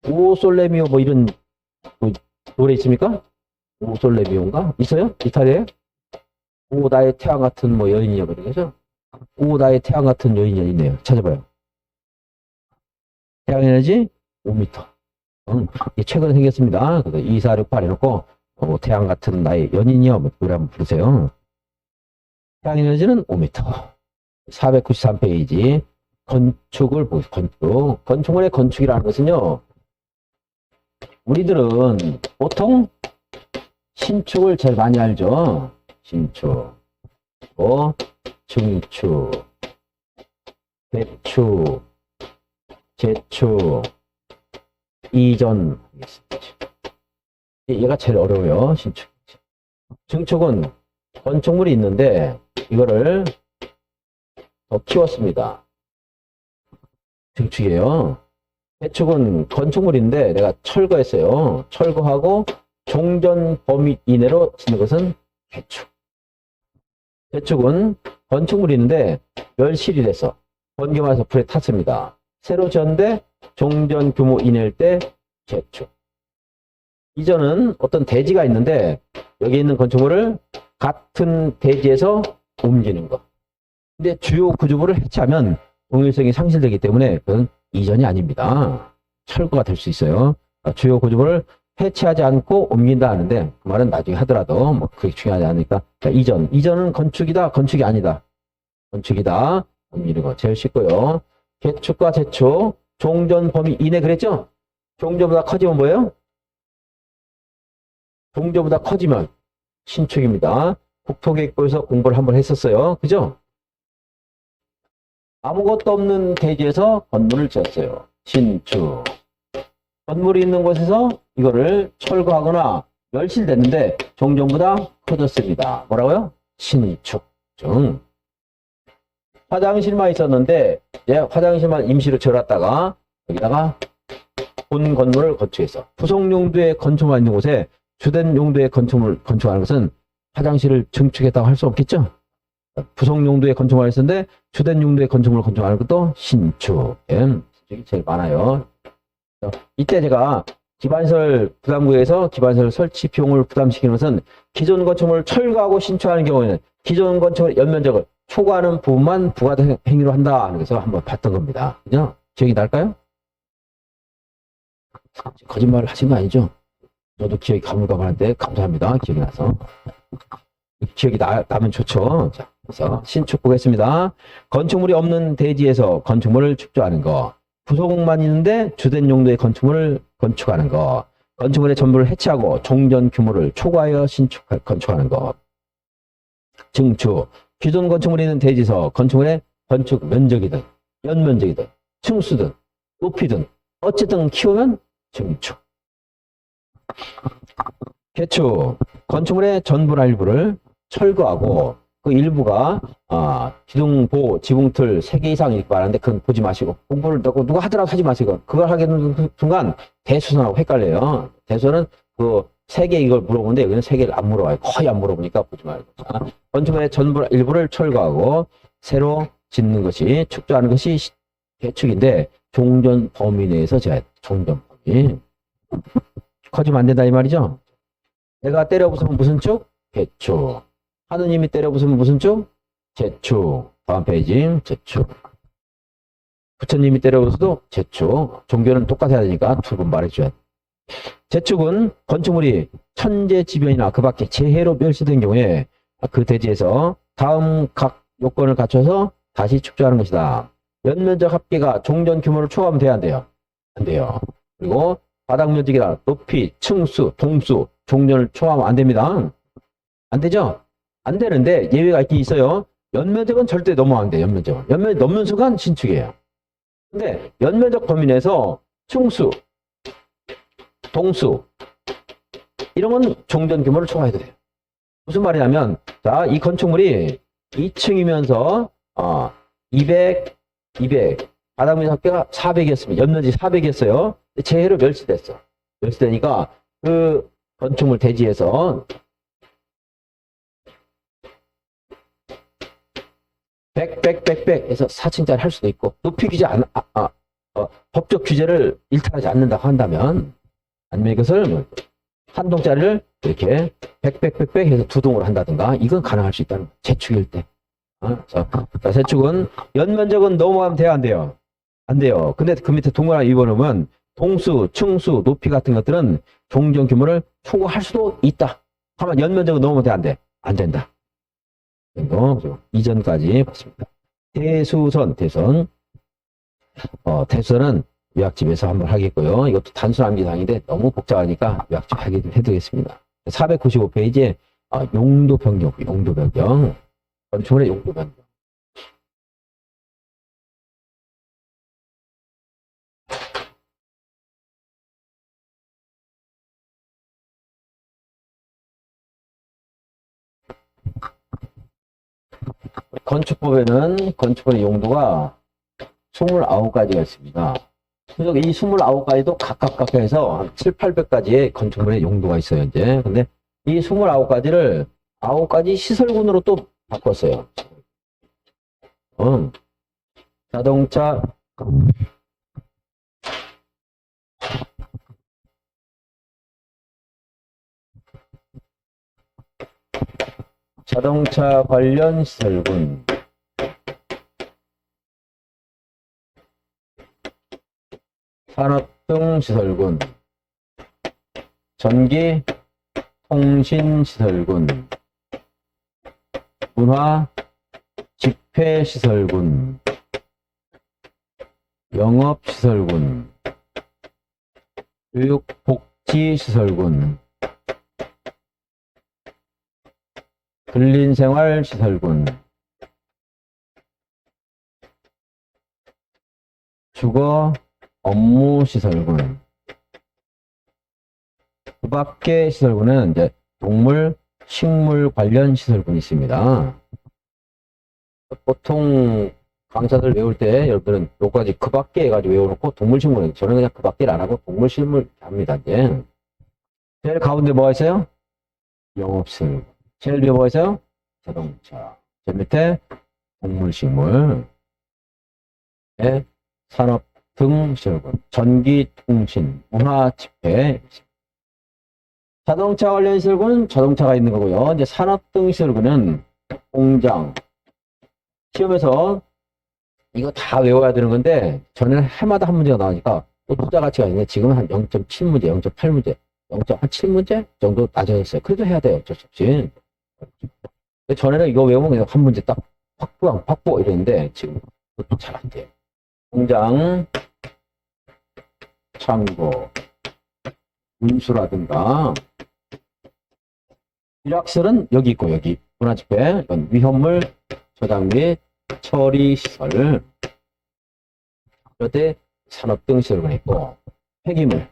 A: 오솔레미오 뭐 이런 노래 있습니까? 오솔레미오인가? 있어요? 이탈리아에? 오 나의 태양 같은 뭐 여인이냐 그러겠죠? 오 나의 태양 같은 여인이 있네요. 찾아봐요. 태양 에너지 5m. 이게 최근에 생겼습니다. 그래서 2, 4, 6, 8 해놓고 태양 같은 나의 연인이여 노래 한번 부르세요. 태양 에너지는 5m. 493페이지 건축을 보세요. 건축물의 건축이라는 것은요. 우리들은 보통 신축을 제일 많이 알죠. 신축, 증축, 대축, 재축, 이전. 얘가 제일 어려워요. 신축. 증축은 건축물이 있는데 이거를 더 키웠습니다. 증축이에요. 대축은 건축물인데 내가 철거했어요. 철거하고 종전 범위 이내로 짓는 것은 대축. 대축은 건축물인데 멸실이 돼서 번개마에서 불에 탔습니다. 새로 지었는데 종전 규모 이내일 때 재축. 이전은 어떤 대지가 있는데 여기 있는 건축물을 같은 대지에서 옮기는 것. 근데 주요 구조물을 해체하면 동일성이 상실되기 때문에 그건 이전이 아닙니다. 철거가 될 수 있어요. 주요 구조물을 해체하지 않고 옮긴다 하는데 그 말은 나중에 하더라도 뭐 그게 중요하지 않으니까 이전은 건축이다 건축이 아니다. 건축이다 옮기는 거 제일 쉽고요. 개축과 재축 종전 범위 이내 그랬죠? 종전보다 커지면 뭐예요? 종전보다 커지면 신축입니다. 국토계획부에서 공부를 한번 했었어요. 그죠? 아무것도 없는 대지에서 건물을 지었어요. 신축. 건물이 있는 곳에서 이거를 철거하거나 멸실됐는데 종전보다 커졌습니다. 뭐라고요? 신축. 화장실만 있었는데 화장실만 임시로 지어놨다가 여기다가 본 건물을 건축해서 부속 용도의 건축만 있는 곳에 주된 용도의 건축물을 건축하는 것은 화장실을 증축했다고 할 수 없겠죠? 부속 용도의 건축을 했었는데 주된 용도의 건축물을 건축하는 것도 신축. 신축이 제일 많아요. 이때 제가 기반시설 부담구에서 기반시설 설치 비용을 부담시키는 것은 기존 건축물을 철거하고 신축하는 경우에는 기존 건축물의 연면적을 초과하는 부분만 부가 행위로 한다. 그래서 한번 봤던 겁니다. 그죠? 기억이 날까요? 거짓말을 하신 거 아니죠? 저도 기억이 가물가물한데 감사합니다. 기억이 나서. 기억이 나면 좋죠. 자, 그래서 신축 보겠습니다. 건축물이 없는 대지에서 건축물을 축조하는 거. 부속만 있는데 주된 용도의 건축물을 건축하는 거. 건축물의 전부를 해체하고 종전 규모를 초과하여 건축하는 거. 증축. 기존 건축물이 있는 대지에서 건축물의 건축 면적이든 연면적이든 층수든 높이든 어쨌든 키우면 증축. 개축. 건축물의 전부나 일부를 철거하고 그 일부가 기둥보, 지붕틀 3개 이상 이렇게 말하는데 그건 보지 마시고 공부를 누가 하더라도 하지 마시고 그걸 하게 되는 순간 대수선하고 헷갈려요. 대수선은 그 세 개 이걸 물어보는데 여기는 세 개를 안 물어봐요. 거의 안 물어보니까 보지 말고. 자, 건축물의 전부 일부를 철거하고 새로 짓는 것이 축조하는 것이 개축인데 종전 범위 내에서 제가 종전 범위 커지면 안 된다 이 말이죠. 내가 때려 부수면 무슨 축? 개축. 하느님이 때려 부수면 무슨 축? 재축. 다음 페이지 재축. 부처님이 때려 부수도 재축. 종교는 똑같아야 되니까 두 번 말해줘야 돼. 재축은 건축물이 천재지변이나 그 밖에 재해로 멸시된 경우에 그 대지에서 다음 각 요건을 갖춰서 다시 축조하는 것이다. 연면적 합계가 종전 규모를 초과하면 돼야 안 돼요? 안 돼요. 그리고 바닥 면적이나 높이, 층수, 동수, 종전을 초과하면 안 됩니다. 안 되죠? 안 되는데 예외가 있긴 있어요. 연면적은 절대 넘어가면 안 돼요. 연면적은. 연면적 넘는 순간 신축이에요. 근데 연면적 범위 내에서 층수, 동수 이런 건 종전 규모를 초과해도 돼요. 무슨 말이냐면 자, 이 건축물이 2층이면서 200 바닥 면적 합계가 400이었습니다. 연면적이 400이었어요. 재해로 멸시됐어. 멸시되니까 그 건축물 대지에서 100 해서 4층짜리 할 수도 있고 높이 규제 법적 규제를 일탈하지 않는다고 한다면 아니면 이것을 한 동짜리를 이렇게 100 해서 두 동으로 한다든가 이건 가능할 수 있다는 거예요. 재축일 때. 자, 재축은 연면적은 넘어가면 돼요, 안 돼요? 안 돼요. 근데 그 밑에 동그라미 입어놓으면 동수, 층수, 높이 같은 것들은 종전 규모를 초과할 수도 있다. 하면 연면적은 넘으면 돼, 안 돼? 안 된다. 이거 이전까지 봤습니다. 대수선. 대수선은 요약집에서 한번 하겠고요. 이것도 단순 암기사항인데 너무 복잡하니까 요약집 해두겠습니다. 495페이지에 용도 변경. 건축물의 용도 변경. 건축법에는 건축물의 용도가 29가지가 있습니다. 그래서 이 29가지도 각각 해서 한 7, 800가지의 건축물의 용도가 있어요, 이제. 근데 이 29가지를 9가지 시설군으로 또 바꿨어요. 자동차 관련 시설군, 산업 등 시설군, 전기, 통신 시설군, 문화, 집회 시설군, 영업 시설군, 교육 복지 시설군, 근린생활 시설군, 주거 업무 시설군. 그 밖의 시설군은 이제 동물, 식물 관련 시설군이 있습니다. 보통 강사들 외울 때 여러분들은 요까지 그 밖에 해가지고 외워놓고 동물, 식물, 저는 그냥 그 밖에를 안 하고 동물, 식물 합니다, 이제. 제일 가운데 뭐가 있어요? 영업시설군. 제일 위에 뭐가 있어요? 자동차. 제일 밑에 동물, 식물. 산업 등 시설군. 전기, 통신, 문화, 집회. 자동차 관련 시설군은 자동차가 있는 거고요. 이제 산업 등 시설군은 공장. 시험에서 이거 다 외워야 되는 건데 전에는 해마다 한 문제가 나오니까 또 투자 가치가 있는데 지금은 한 0.7문제, 0.8문제, 0.7문제 정도 낮아졌어요. 그래도 해야 돼요. 어쩔 수 없이. 전에는 이거 외우면 그냥 한 문제 딱 확보 이랬는데 지금 그것도 잘 안 돼요. 공장, 창고, 운수라든가 일학설은 여기 있고 여기 문화집회, 이건 위험물 저장 및 처리 시설, 그때 산업 등 시설군이 있고 폐기물,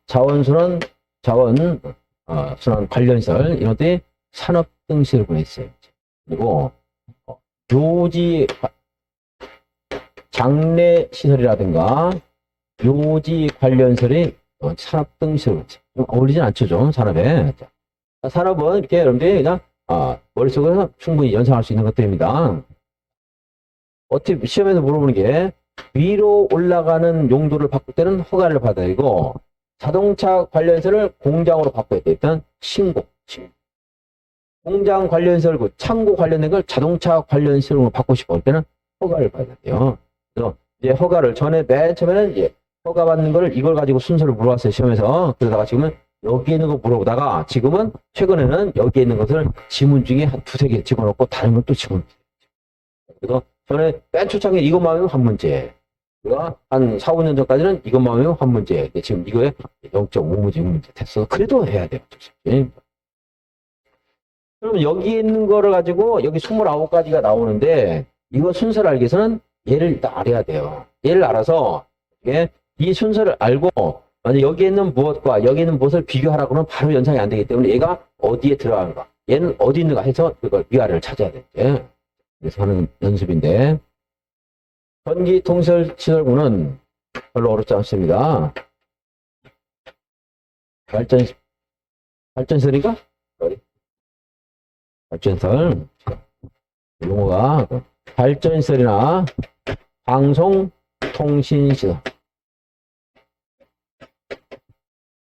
A: 자원순환 순환 관련 시설 이런 데 산업 등 시설군이 있어요. 그리고 묘지 장례 시설이라든가 요지 관련설이 산업 등 시설. 좀 어울리진 않죠, 좀, 산업에. 자, 산업은 이렇게 여러분들이 그냥, 머릿속에서 충분히 연상할 수 있는 것들입니다. 어떻게 시험에서 물어보는 게, 위로 올라가는 용도를 바꿀 때는 허가를 받아야 되고, 자동차 관련설을 공장으로 바꿔야 돼. 일단, 신고. 공장 관련설, 창고 관련된 걸 자동차 관련설로 바꾸고 싶을 때는 허가를 받아야 돼요. 그래서 이제 허가를 전에 맨 처음에는 이제 허가 받는 거를 이걸 가지고 순서를 물어봤어요, 시험에서. 그러다가 지금은 여기에 있는 거 물어보다가 지금은 최근에는 여기에 있는 것을 지문 중에 한 두세 개 집어넣고 다른 걸 또 집어넣어요. 그래서 전에 맨 초창기에 이것만 하면 한 문제. 우리가 한 4, 5년 전까지는 이것만 하면 한 문제. 지금 이거에 0.5문제, 6문제 됐어. 그래도 해야 돼요. 그러면 여기에 있는 거를 가지고 여기 29가지가 나오는데 이거 순서를 알기 위해서는 얘를 일단 알아야 돼요. 얘를 알아서 이 순서를 알고 만약 여기에 있는 무엇과 여기 있는 무엇을 비교하라고 그러면 바로 연상이 안 되기 때문에 얘가 어디에 들어가는가 얘는 어디 있는가 해서 그걸 위아래를 찾아야 되는데 그래서 하는 연습인데 전기통신시설구는 별로 어렵지 않습니다. 발전설인가? 발전설 용어가 발전설이나 방송통신시설.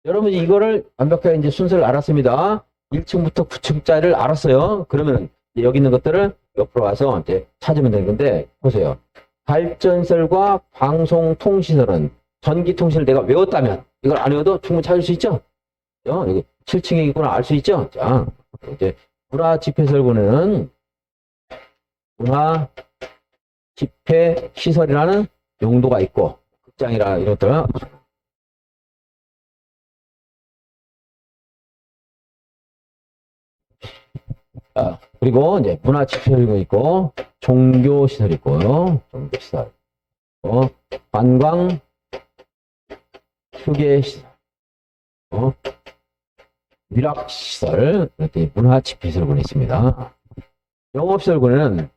A: 여러분이 이거를 완벽하게 이제 순서를 알았습니다. 1층부터 9층짜리를 알았어요. 그러면 여기 있는 것들을 옆으로 와서 이제 찾으면 되는 건데 보세요. 발전설과 방송통신설은 전기통신을 내가 외웠다면 이걸 안 외워도 충분히 찾을 수 있죠. 여기 7층에 있구나 알 수 있죠. 자, 이제 문화집회설구는 문화집회시설이라는 용도가 있고 극장이라 이런 것들 그리고 이제 문화집회설구 있고 종교시설 있고요. 종교시설 관광 휴게시설 위락시설 이렇게 문화집회설구는 있습니다. 영업시설구는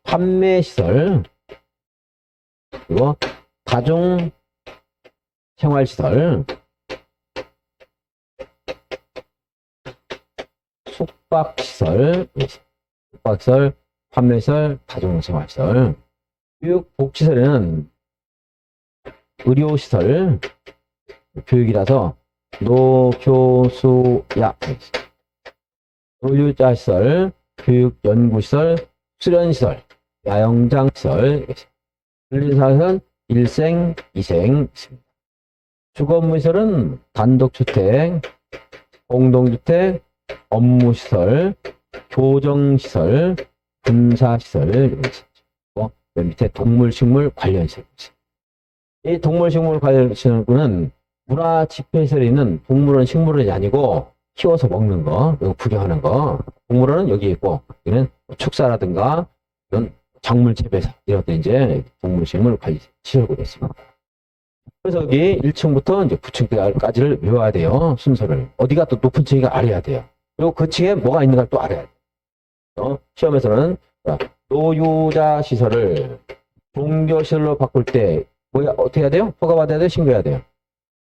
A: 판매시설 그리고 다중생활시설 숙박시설 판매시설 다중생활시설 교육복지시설에는 의료시설 교육이라서 노교수야 노유자시설 교육연구시설 수련시설 야영장시설 근린사는 일생, 이생 있습니다. 주거시설은 단독주택, 공동주택, 업무시설, 교정시설, 군사시설 맨 밑에 동물식물 관련시설. 이 동물식물 관련시설은 문화집회시설에 있는 동물원, 식물원이 아니고 키워서 먹는 거, 이거 구경하는 거. 동물원은 여기 있고, 여기는 축사라든가 이런 작물 재배사 이런 것들 이제 동물식물 관리 시설구가 있습니다. 그래서 여기 1층부터 이제 9층까지를 외워야 돼요. 순서를. 어디가 또 높은 층인가 알아야 돼요. 그리고 그 층에 뭐가 있는가 또 알아야 돼요. 시험에서는 노유자 시설을 종교시설로 바꿀 때 뭐야 어떻게 해야 돼요? 허가 받아야 돼요? 신고해야 돼요?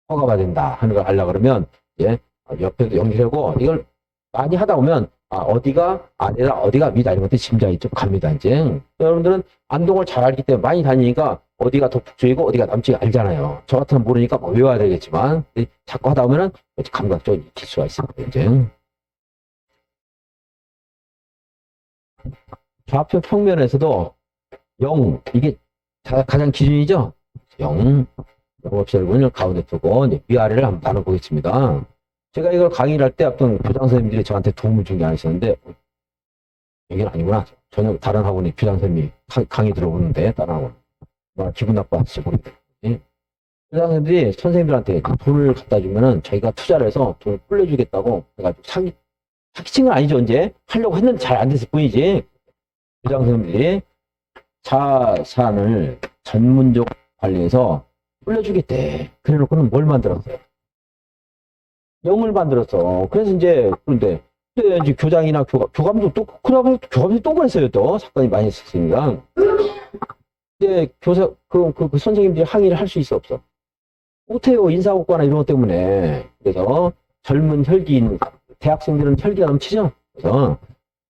A: 허가 받아야 된다 하는 걸 알려 그러면 예, 옆에도 연결하고 이걸 많이 하다 보면 어디가 아래다 어디가 위다 이런 것들이 짐작이 좀 갑니다. 이제 여러분들은 안동을 잘 알기 때문에 많이 다니니까 어디가 더 북쪽이고 어디가 남쪽이 알잖아요. 저 같으면 모르니까 뭐 외워야 되겠지만 자꾸 하다 보면은 감각적으로 익힐 수가 있습니다. 이제 좌표 평면에서도 0 이게 가장 기준이죠. 0 영업시설문을 가운데 두고 이제 위아래를 한번 나눠보겠습니다. 제가 이걸 강의를 할 때 어떤 교장 선생님들이 저한테 도움을 준 게 하나 있었는데 여기는 아니구나. 전혀 다른 학원이 교장 선생님이 강의 들어오는데 다른 학원. 기분 나빠할지 모르겠어요. 교장 선생님들이 선생님들한테 돈을 갖다 주면은 자기가 투자를 해서 돈을 불려주겠다고 해가지고 사기친 건 아니죠. 이제 하려고 했는데 잘 안 됐을 뿐이지. 교장 선생님들이 자산을 전문적 관리해서 불려주겠대. 그래 놓고는 뭘 만들었어요? 영을 만들었어. 그래서 이제, 그런데 이제 교장이나 교감도 또, 그러면 교감이 또 그랬어요. 또 사건이 많이 있었으니까. 이제 교사, 그 선생님들이 항의를 할 수 있어, 없어? 못해요. 인사고과나 이런 것 때문에. 그래서 젊은 혈기인, 대학생들은 혈기가 넘치죠? 그래서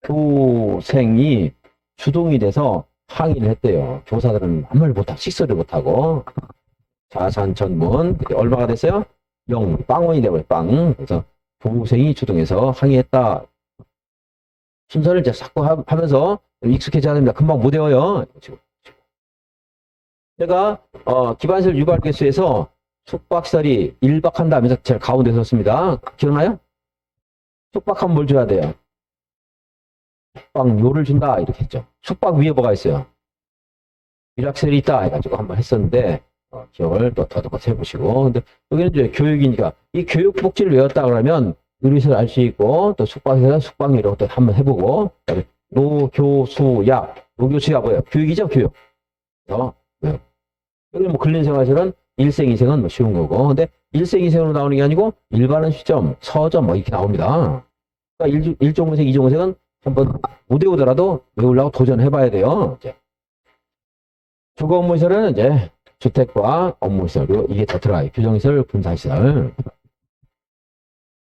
A: 교생이 주동이 돼서 항의를 했대요. 교사들은 아무 말 못하고, 식소리 못하고. 자산천문. 얼마가 됐어요? 0, 빵원이 되버려, 빵. 그래서 교생이 주동해서 항의했다. 순서를 이제 자꾸 하면서 익숙해져야 됩니다. 금방 못 외워요. 제가 기반시설 유발 개수에서 숙박시설이 1박한다 하면서 제가 가운데 섰습니다. 기억나요? 숙박하면 뭘 줘야 돼요? 숙박료를 준다 이렇게 했죠. 숙박 위에 뭐가 있어요? 일학시설이 있다 해가지고 한번 했었는데 기억을 또 더듬어 해보시고. 근데 여기는 이제 교육이니까 이 교육복지를 외웠다 그러면 의료시설 알 수 있고, 또 숙박시설은 숙박료 이런 것도 한번 해보고, 노교수야. 노교수야 뭐예요? 교육이죠, 교육. 네. 여기 뭐 근린생활시설은 일생이생은 뭐 쉬운 거고, 근데 일생이생으로 나오는 게 아니고 일반은 시점, 서점 뭐 이렇게 나옵니다. 그러니까 일종근생, 이종근생은 한번 못 외우더라도 외우려고 도전해봐야 돼요. 이제. 주거 업무시설은 이제 주택과 업무시설, 그리고 이게 더 들어가요. 규정시설, 군사시설.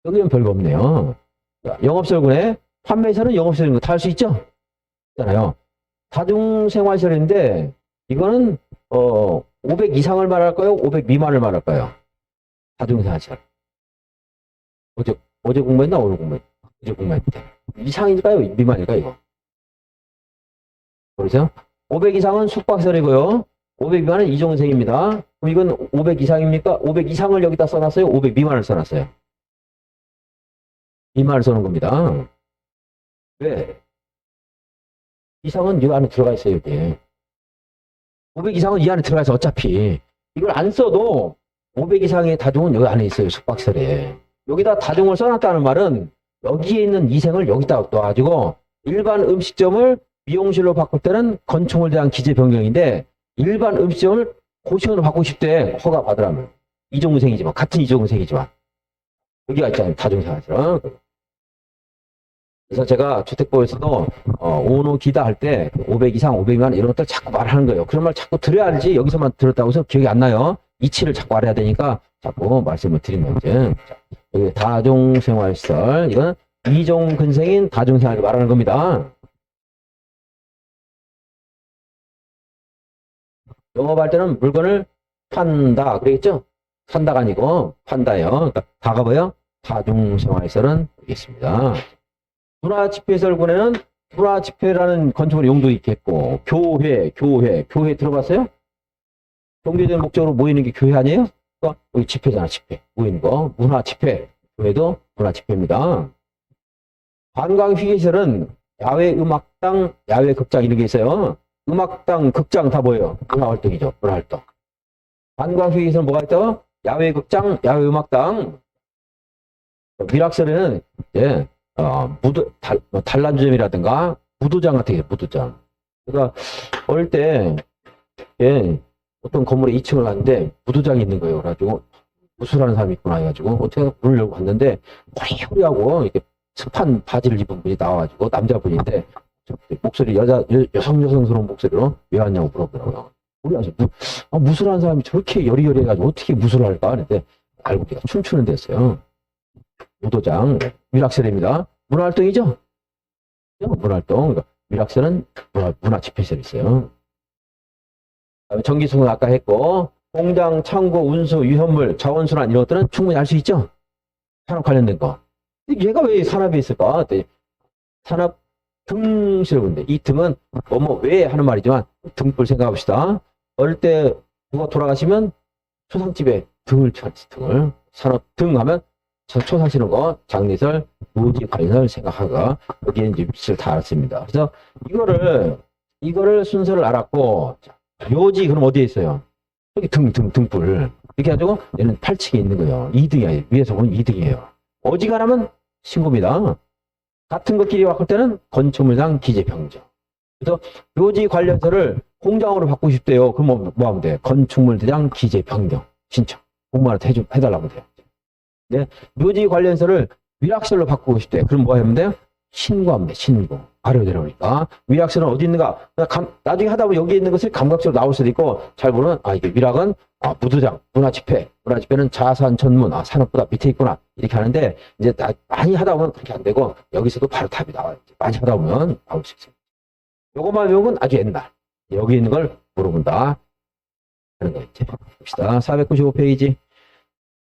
A: 여기는 별거 없네요. 영업시설군에 판매시설은 영업시설인 거 다 할 수 있죠? 있잖아요. 다중생활시설인데 이거는 500 이상을 말할까요? 500 미만을 말할까요? 다중생활시설. 어제 공부했나? 오늘 공부했나? 어제 공부했는데. 이상일까요? 미만일까요? 이거. 그러죠? 500 이상은 숙박시설이고요. 500 미만은 이종생입니다. 그럼 이건 500 이상입니까? 500 이상을 여기다 써놨어요? 500 미만을 써놨어요? 미만을 써놓은 겁니다. 왜? 이상은 이 안에 들어가 있어요, 여기. 500 이상은 이 안에 들어가 있어, 어차피. 이걸 안 써도 500 이상의 다중은 여기 안에 있어요, 숙박시설에. 여기다 다중을 써놨다는 말은 여기에 있는 이생을 여기다 놔가지고 일반 음식점을 미용실로 바꿀 때는 건축물 대한 기재 변경인데 일반 음식점을 고시원으로 바꾸고 싶대, 허가 받으라면. 이종생이지만, 같은 이종생이지만. 여기가 있잖아요, 다중생활시설. 그래서 제가 주택보에서도 오노기다 할 때 500 이상, 500 미만 이런 것들 자꾸 말하는 거예요. 그런 말 자꾸 드려야 알지 여기서만 들었다고 해서 기억이 안 나요. 이치를 자꾸 알아야 되니까 자꾸 말씀을 드리는 거죠. 여기 다중생활시설, 이건 이종근생인 다중생활을 말하는 겁니다. 영업할 때는 물건을 판다 그러겠죠? 산다가 아니고 판다요. 그러니까 다가 뭐예요? 다중생활시설은 여기 있습니다. 문화집회시설군에는 문화집회라는 건축물의 용도 있겠고, 교회 들어봤어요? 경제적인 목적으로 모이는 게 교회 아니에요? 그러니까 여기 집회잖아, 집회. 모이는 거. 문화집회. 교회도 문화집회입니다. 관광휴게시설은 야외음악당, 야외극장 이런 게 있어요. 음악당, 극장 다 뭐예요? 문화활동이죠, 문화활동. 관광휴게시설은 뭐가 있다고? 야외극장, 야외음악당. 밀학설에는 이제 단란주점이라든가 무도장 같은 게 무도장. 그러니까 어릴 때 어떤 건물에 2층을 갔는데 무도장이 있는 거예요. 그래가지고 무술하는 사람이 있구나 해가지고 어떻게 문을 열고 갔는데 호리호리하고 이렇게 습한 바지를 입은 분이 나와가지고 남자분인데 목소리 여성스러운 목소리로 왜 왔냐고 물어보더라고요. 우리 아주 무술하는 사람이 저렇게 여리여리해가지고 어떻게 무술을 할까? 그런데 알고 보니까 춤추는 데였어요. 무도장, 밀학설입니다. 문화활동이죠? 문화활동. 그러니까 밀학설은 문화집회시설이 있어요. 전기수는 아까 했고, 공장, 창고, 운수, 유현물, 자원순환 이런 것들은 충분히 알 수 있죠? 산업 관련된 거. 얘가 왜 산업에 있을까? 산업 등시설인데 이 등은 왜 하는 말이지만 등불 생각합시다. 어릴 때 누가 돌아가시면 초상집에 등을 쳐놨지, 등을. 산업 등 하면 초상치는 거, 장례설, 묘지 관련을 생각하가 여기에 이제 위치를 다 알았습니다. 그래서 이거를 순서를 알았고, 묘지 그럼 어디에 있어요? 여기 등불 이렇게 해가지고 얘는 8층에 있는 거예요. 2등이에요. 위에서 보면 2등이에요. 어지간하면 신고입니다. 같은 것끼리 바꿀 때는 건축물상 기재 변경. 그래서 묘지 관련서를 공장으로 바꾸고 싶대요. 그럼 뭐 하면 돼? 건축물 대장 기재 변경 신청 공무원한테 해달라고 돼요. 네, 묘지 관련서를 밀학설로 바꾸고 싶대. 그럼 뭐 하면 돼요? 신고하면 돼, 신고. 아래로 내려오니까. 위락설은 어디 있는가? 나중에 하다 보면 여기 있는 것을 감각적으로 나올 수도 있고, 잘 보면, 이게 위락은, 무도장, 문화집회. 문화집회는 자산 전문, 산업보다 밑에 있구나. 이렇게 하는데, 이제 많이 하다 보면 그렇게 안 되고, 여기서도 바로 답이 나와요. 많이 하다 보면 나올 수 있어요. 요것만 외우면 아주 옛날. 여기 있는 걸 물어본다. 하는 거 이제. 봅시다. 495페이지.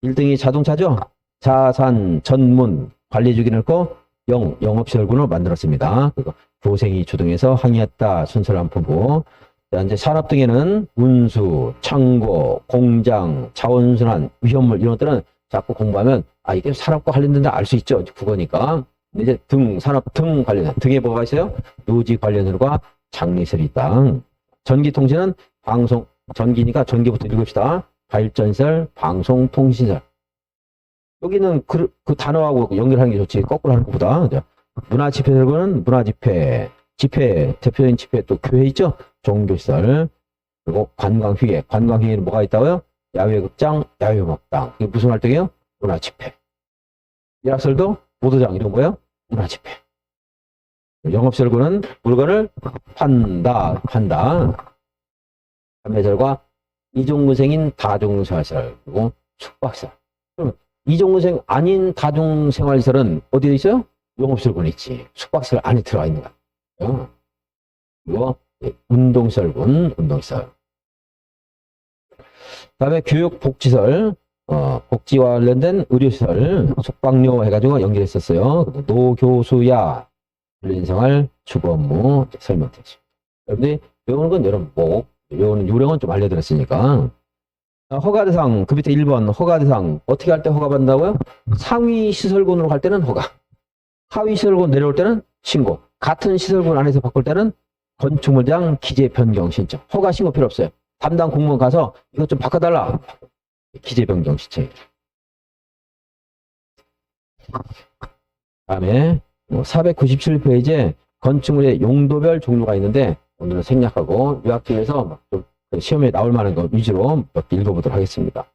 A: 1등이 자동차죠? 자산 전문 관리주기 넣고, 영업시설군을 만들었습니다. 그리고 교생이 주등해서 항의했다. 순서를 한번 보고. 자, 이제 산업 등에는 운수, 창고, 공장, 자원순환, 위험물 이런 것들은 자꾸 공부하면 이게 산업과 관련된다 알 수 있죠. 국어니까. 이제 산업 등 관련, 등에 뭐가 있어요? 노지 관련설과 장리설이 있다. 전기통신은 전기니까 전기부터 읽읍시다. 발전시설, 방송통신설. 여기는 그 단어하고 연결하는 게 좋지. 거꾸로 하는 것보다. 문화집회설은 문화집회, 대표적인 집회 또 교회 있죠? 종교시설. 그리고 관광휴게. 관광휴게는 뭐가 있다고요? 야외극장, 야외음악당. 이게 무슨 활동이에요? 문화집회. 예약설도 보도장 이런 거예요? 문화집회. 영업시설군은 물건을 판다. 판매설과 이종무생인 다중생활시설. 그리고 숙박시설. 그러면 이종무생 아닌 다중생활시설은 어디에 있어요? 영업시설군에 있지. 숙박시설 안에 들어가 있는 거야. 그리고 운동시설군, 운동시설. 다음에 교육복지시설, 복지와 관련된 의료시설, 숙박료 해가지고 연결했었어요. 노교수야, 근린생활, 주거업무 설명되죠. 여러분들이 외우는 건 여러분 외우는 요령은 좀 알려드렸으니까. 허가대상, 그 밑에 1번 허가대상 어떻게 할 때 허가받는다고요? 상위 시설군으로 갈 때는 허가, 하위 시설군 내려올 때는 신고, 같은 시설군 안에서 바꿀 때는 건축물 대상 기재 변경 신청. 허가 신고 필요 없어요. 담당 공무원 가서 이것 좀 바꿔달라. 기재 변경 신청. 다음에 497페이지에 건축물의 용도별 종류가 있는데 오늘은 생략하고 유학 중에서 좀 시험에 나올 만한 거 위주로 몇 개 읽어보도록 하겠습니다.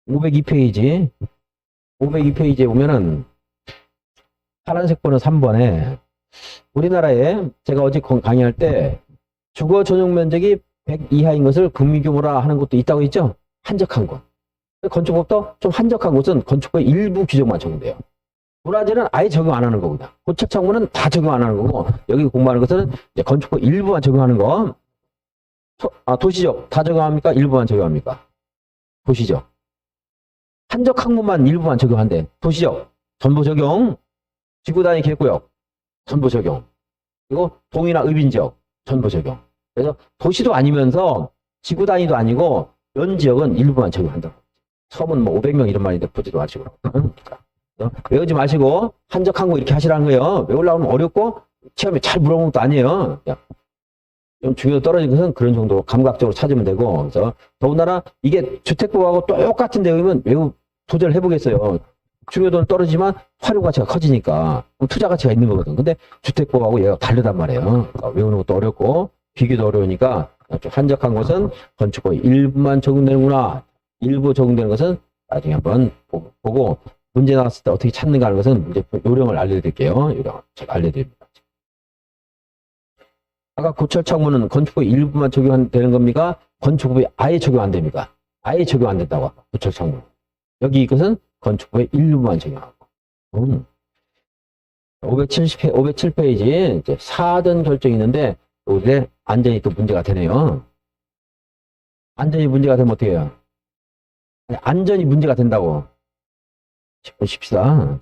A: (502페이지) 502페이지에 보면은 파란색 번호 3번에 우리나라에 제가 어제 강의할 때 주거 전용 면적이 100 이하인 것을 금유규모라 하는 것도 있다고 했죠? 한적한 곳. 건축법도 좀 한적한 곳은 건축법의 일부 규정만 적용돼요. 문화재는 아예 적용 안 하는 거거든. 고책 창문은 다 적용 안 하는 거고, 여기 공부하는 것은 이제 건축법 일부만 적용하는 거. 도시적 다 적용합니까? 일부만 적용합니까? 도시적. 한적한 곳만 일부만 적용한대. 도시적 전부 적용. 지구 단위 계획구역 전부 적용. 그리고 동이나 읍인지역 전부 적용. 그래서 도시도 아니면서 지구 단위도 아니고 연 지역은 일부만 적용한다. 섬은 뭐 500명 이런 말인데 보지도 마시고. 외우지 마시고 한적한 거 이렇게 하시라는 거예요. 외우려고 하면 어렵고 시험에 잘 물어보는 것도 아니에요. 좀 중요도 떨어진 것은 그런 정도로 감각적으로 찾으면 되고. 그래서 더군다나 이게 주택법하고 똑같은 내용이면 도전을 해보겠어요. 중요도는 떨어지지만 활용 가치가 커지니까 투자 가치가 있는 거거든. 근데 주택법하고 얘가 다르단 말이에요. 그러니까 외우는 것도 어렵고 비교도 어려우니까 좀 한적한 것은 건축법 일부만 적용되는구나. 일부 적용되는 것은 나중에 한번 보고 문제 나왔을 때 어떻게 찾는가 하는 것은 문제 요령을 알려드릴게요. 요령 제가 알려드립니다. 아까 고철 창문은 건축법 일부만 적용되는 겁니까? 건축법이 아예 적용 안 됩니까? 아예 적용 안 된다고 고철 창문. 여기 이것은 건축법의 일부만 적용하고. 507페이지 이제 4등 결정이 있는데 여기에 안전이 또 문제가 되네요. 안전이 문제가 되면 어떻게 해요? 안전이 문제가 된다고. 보십시다.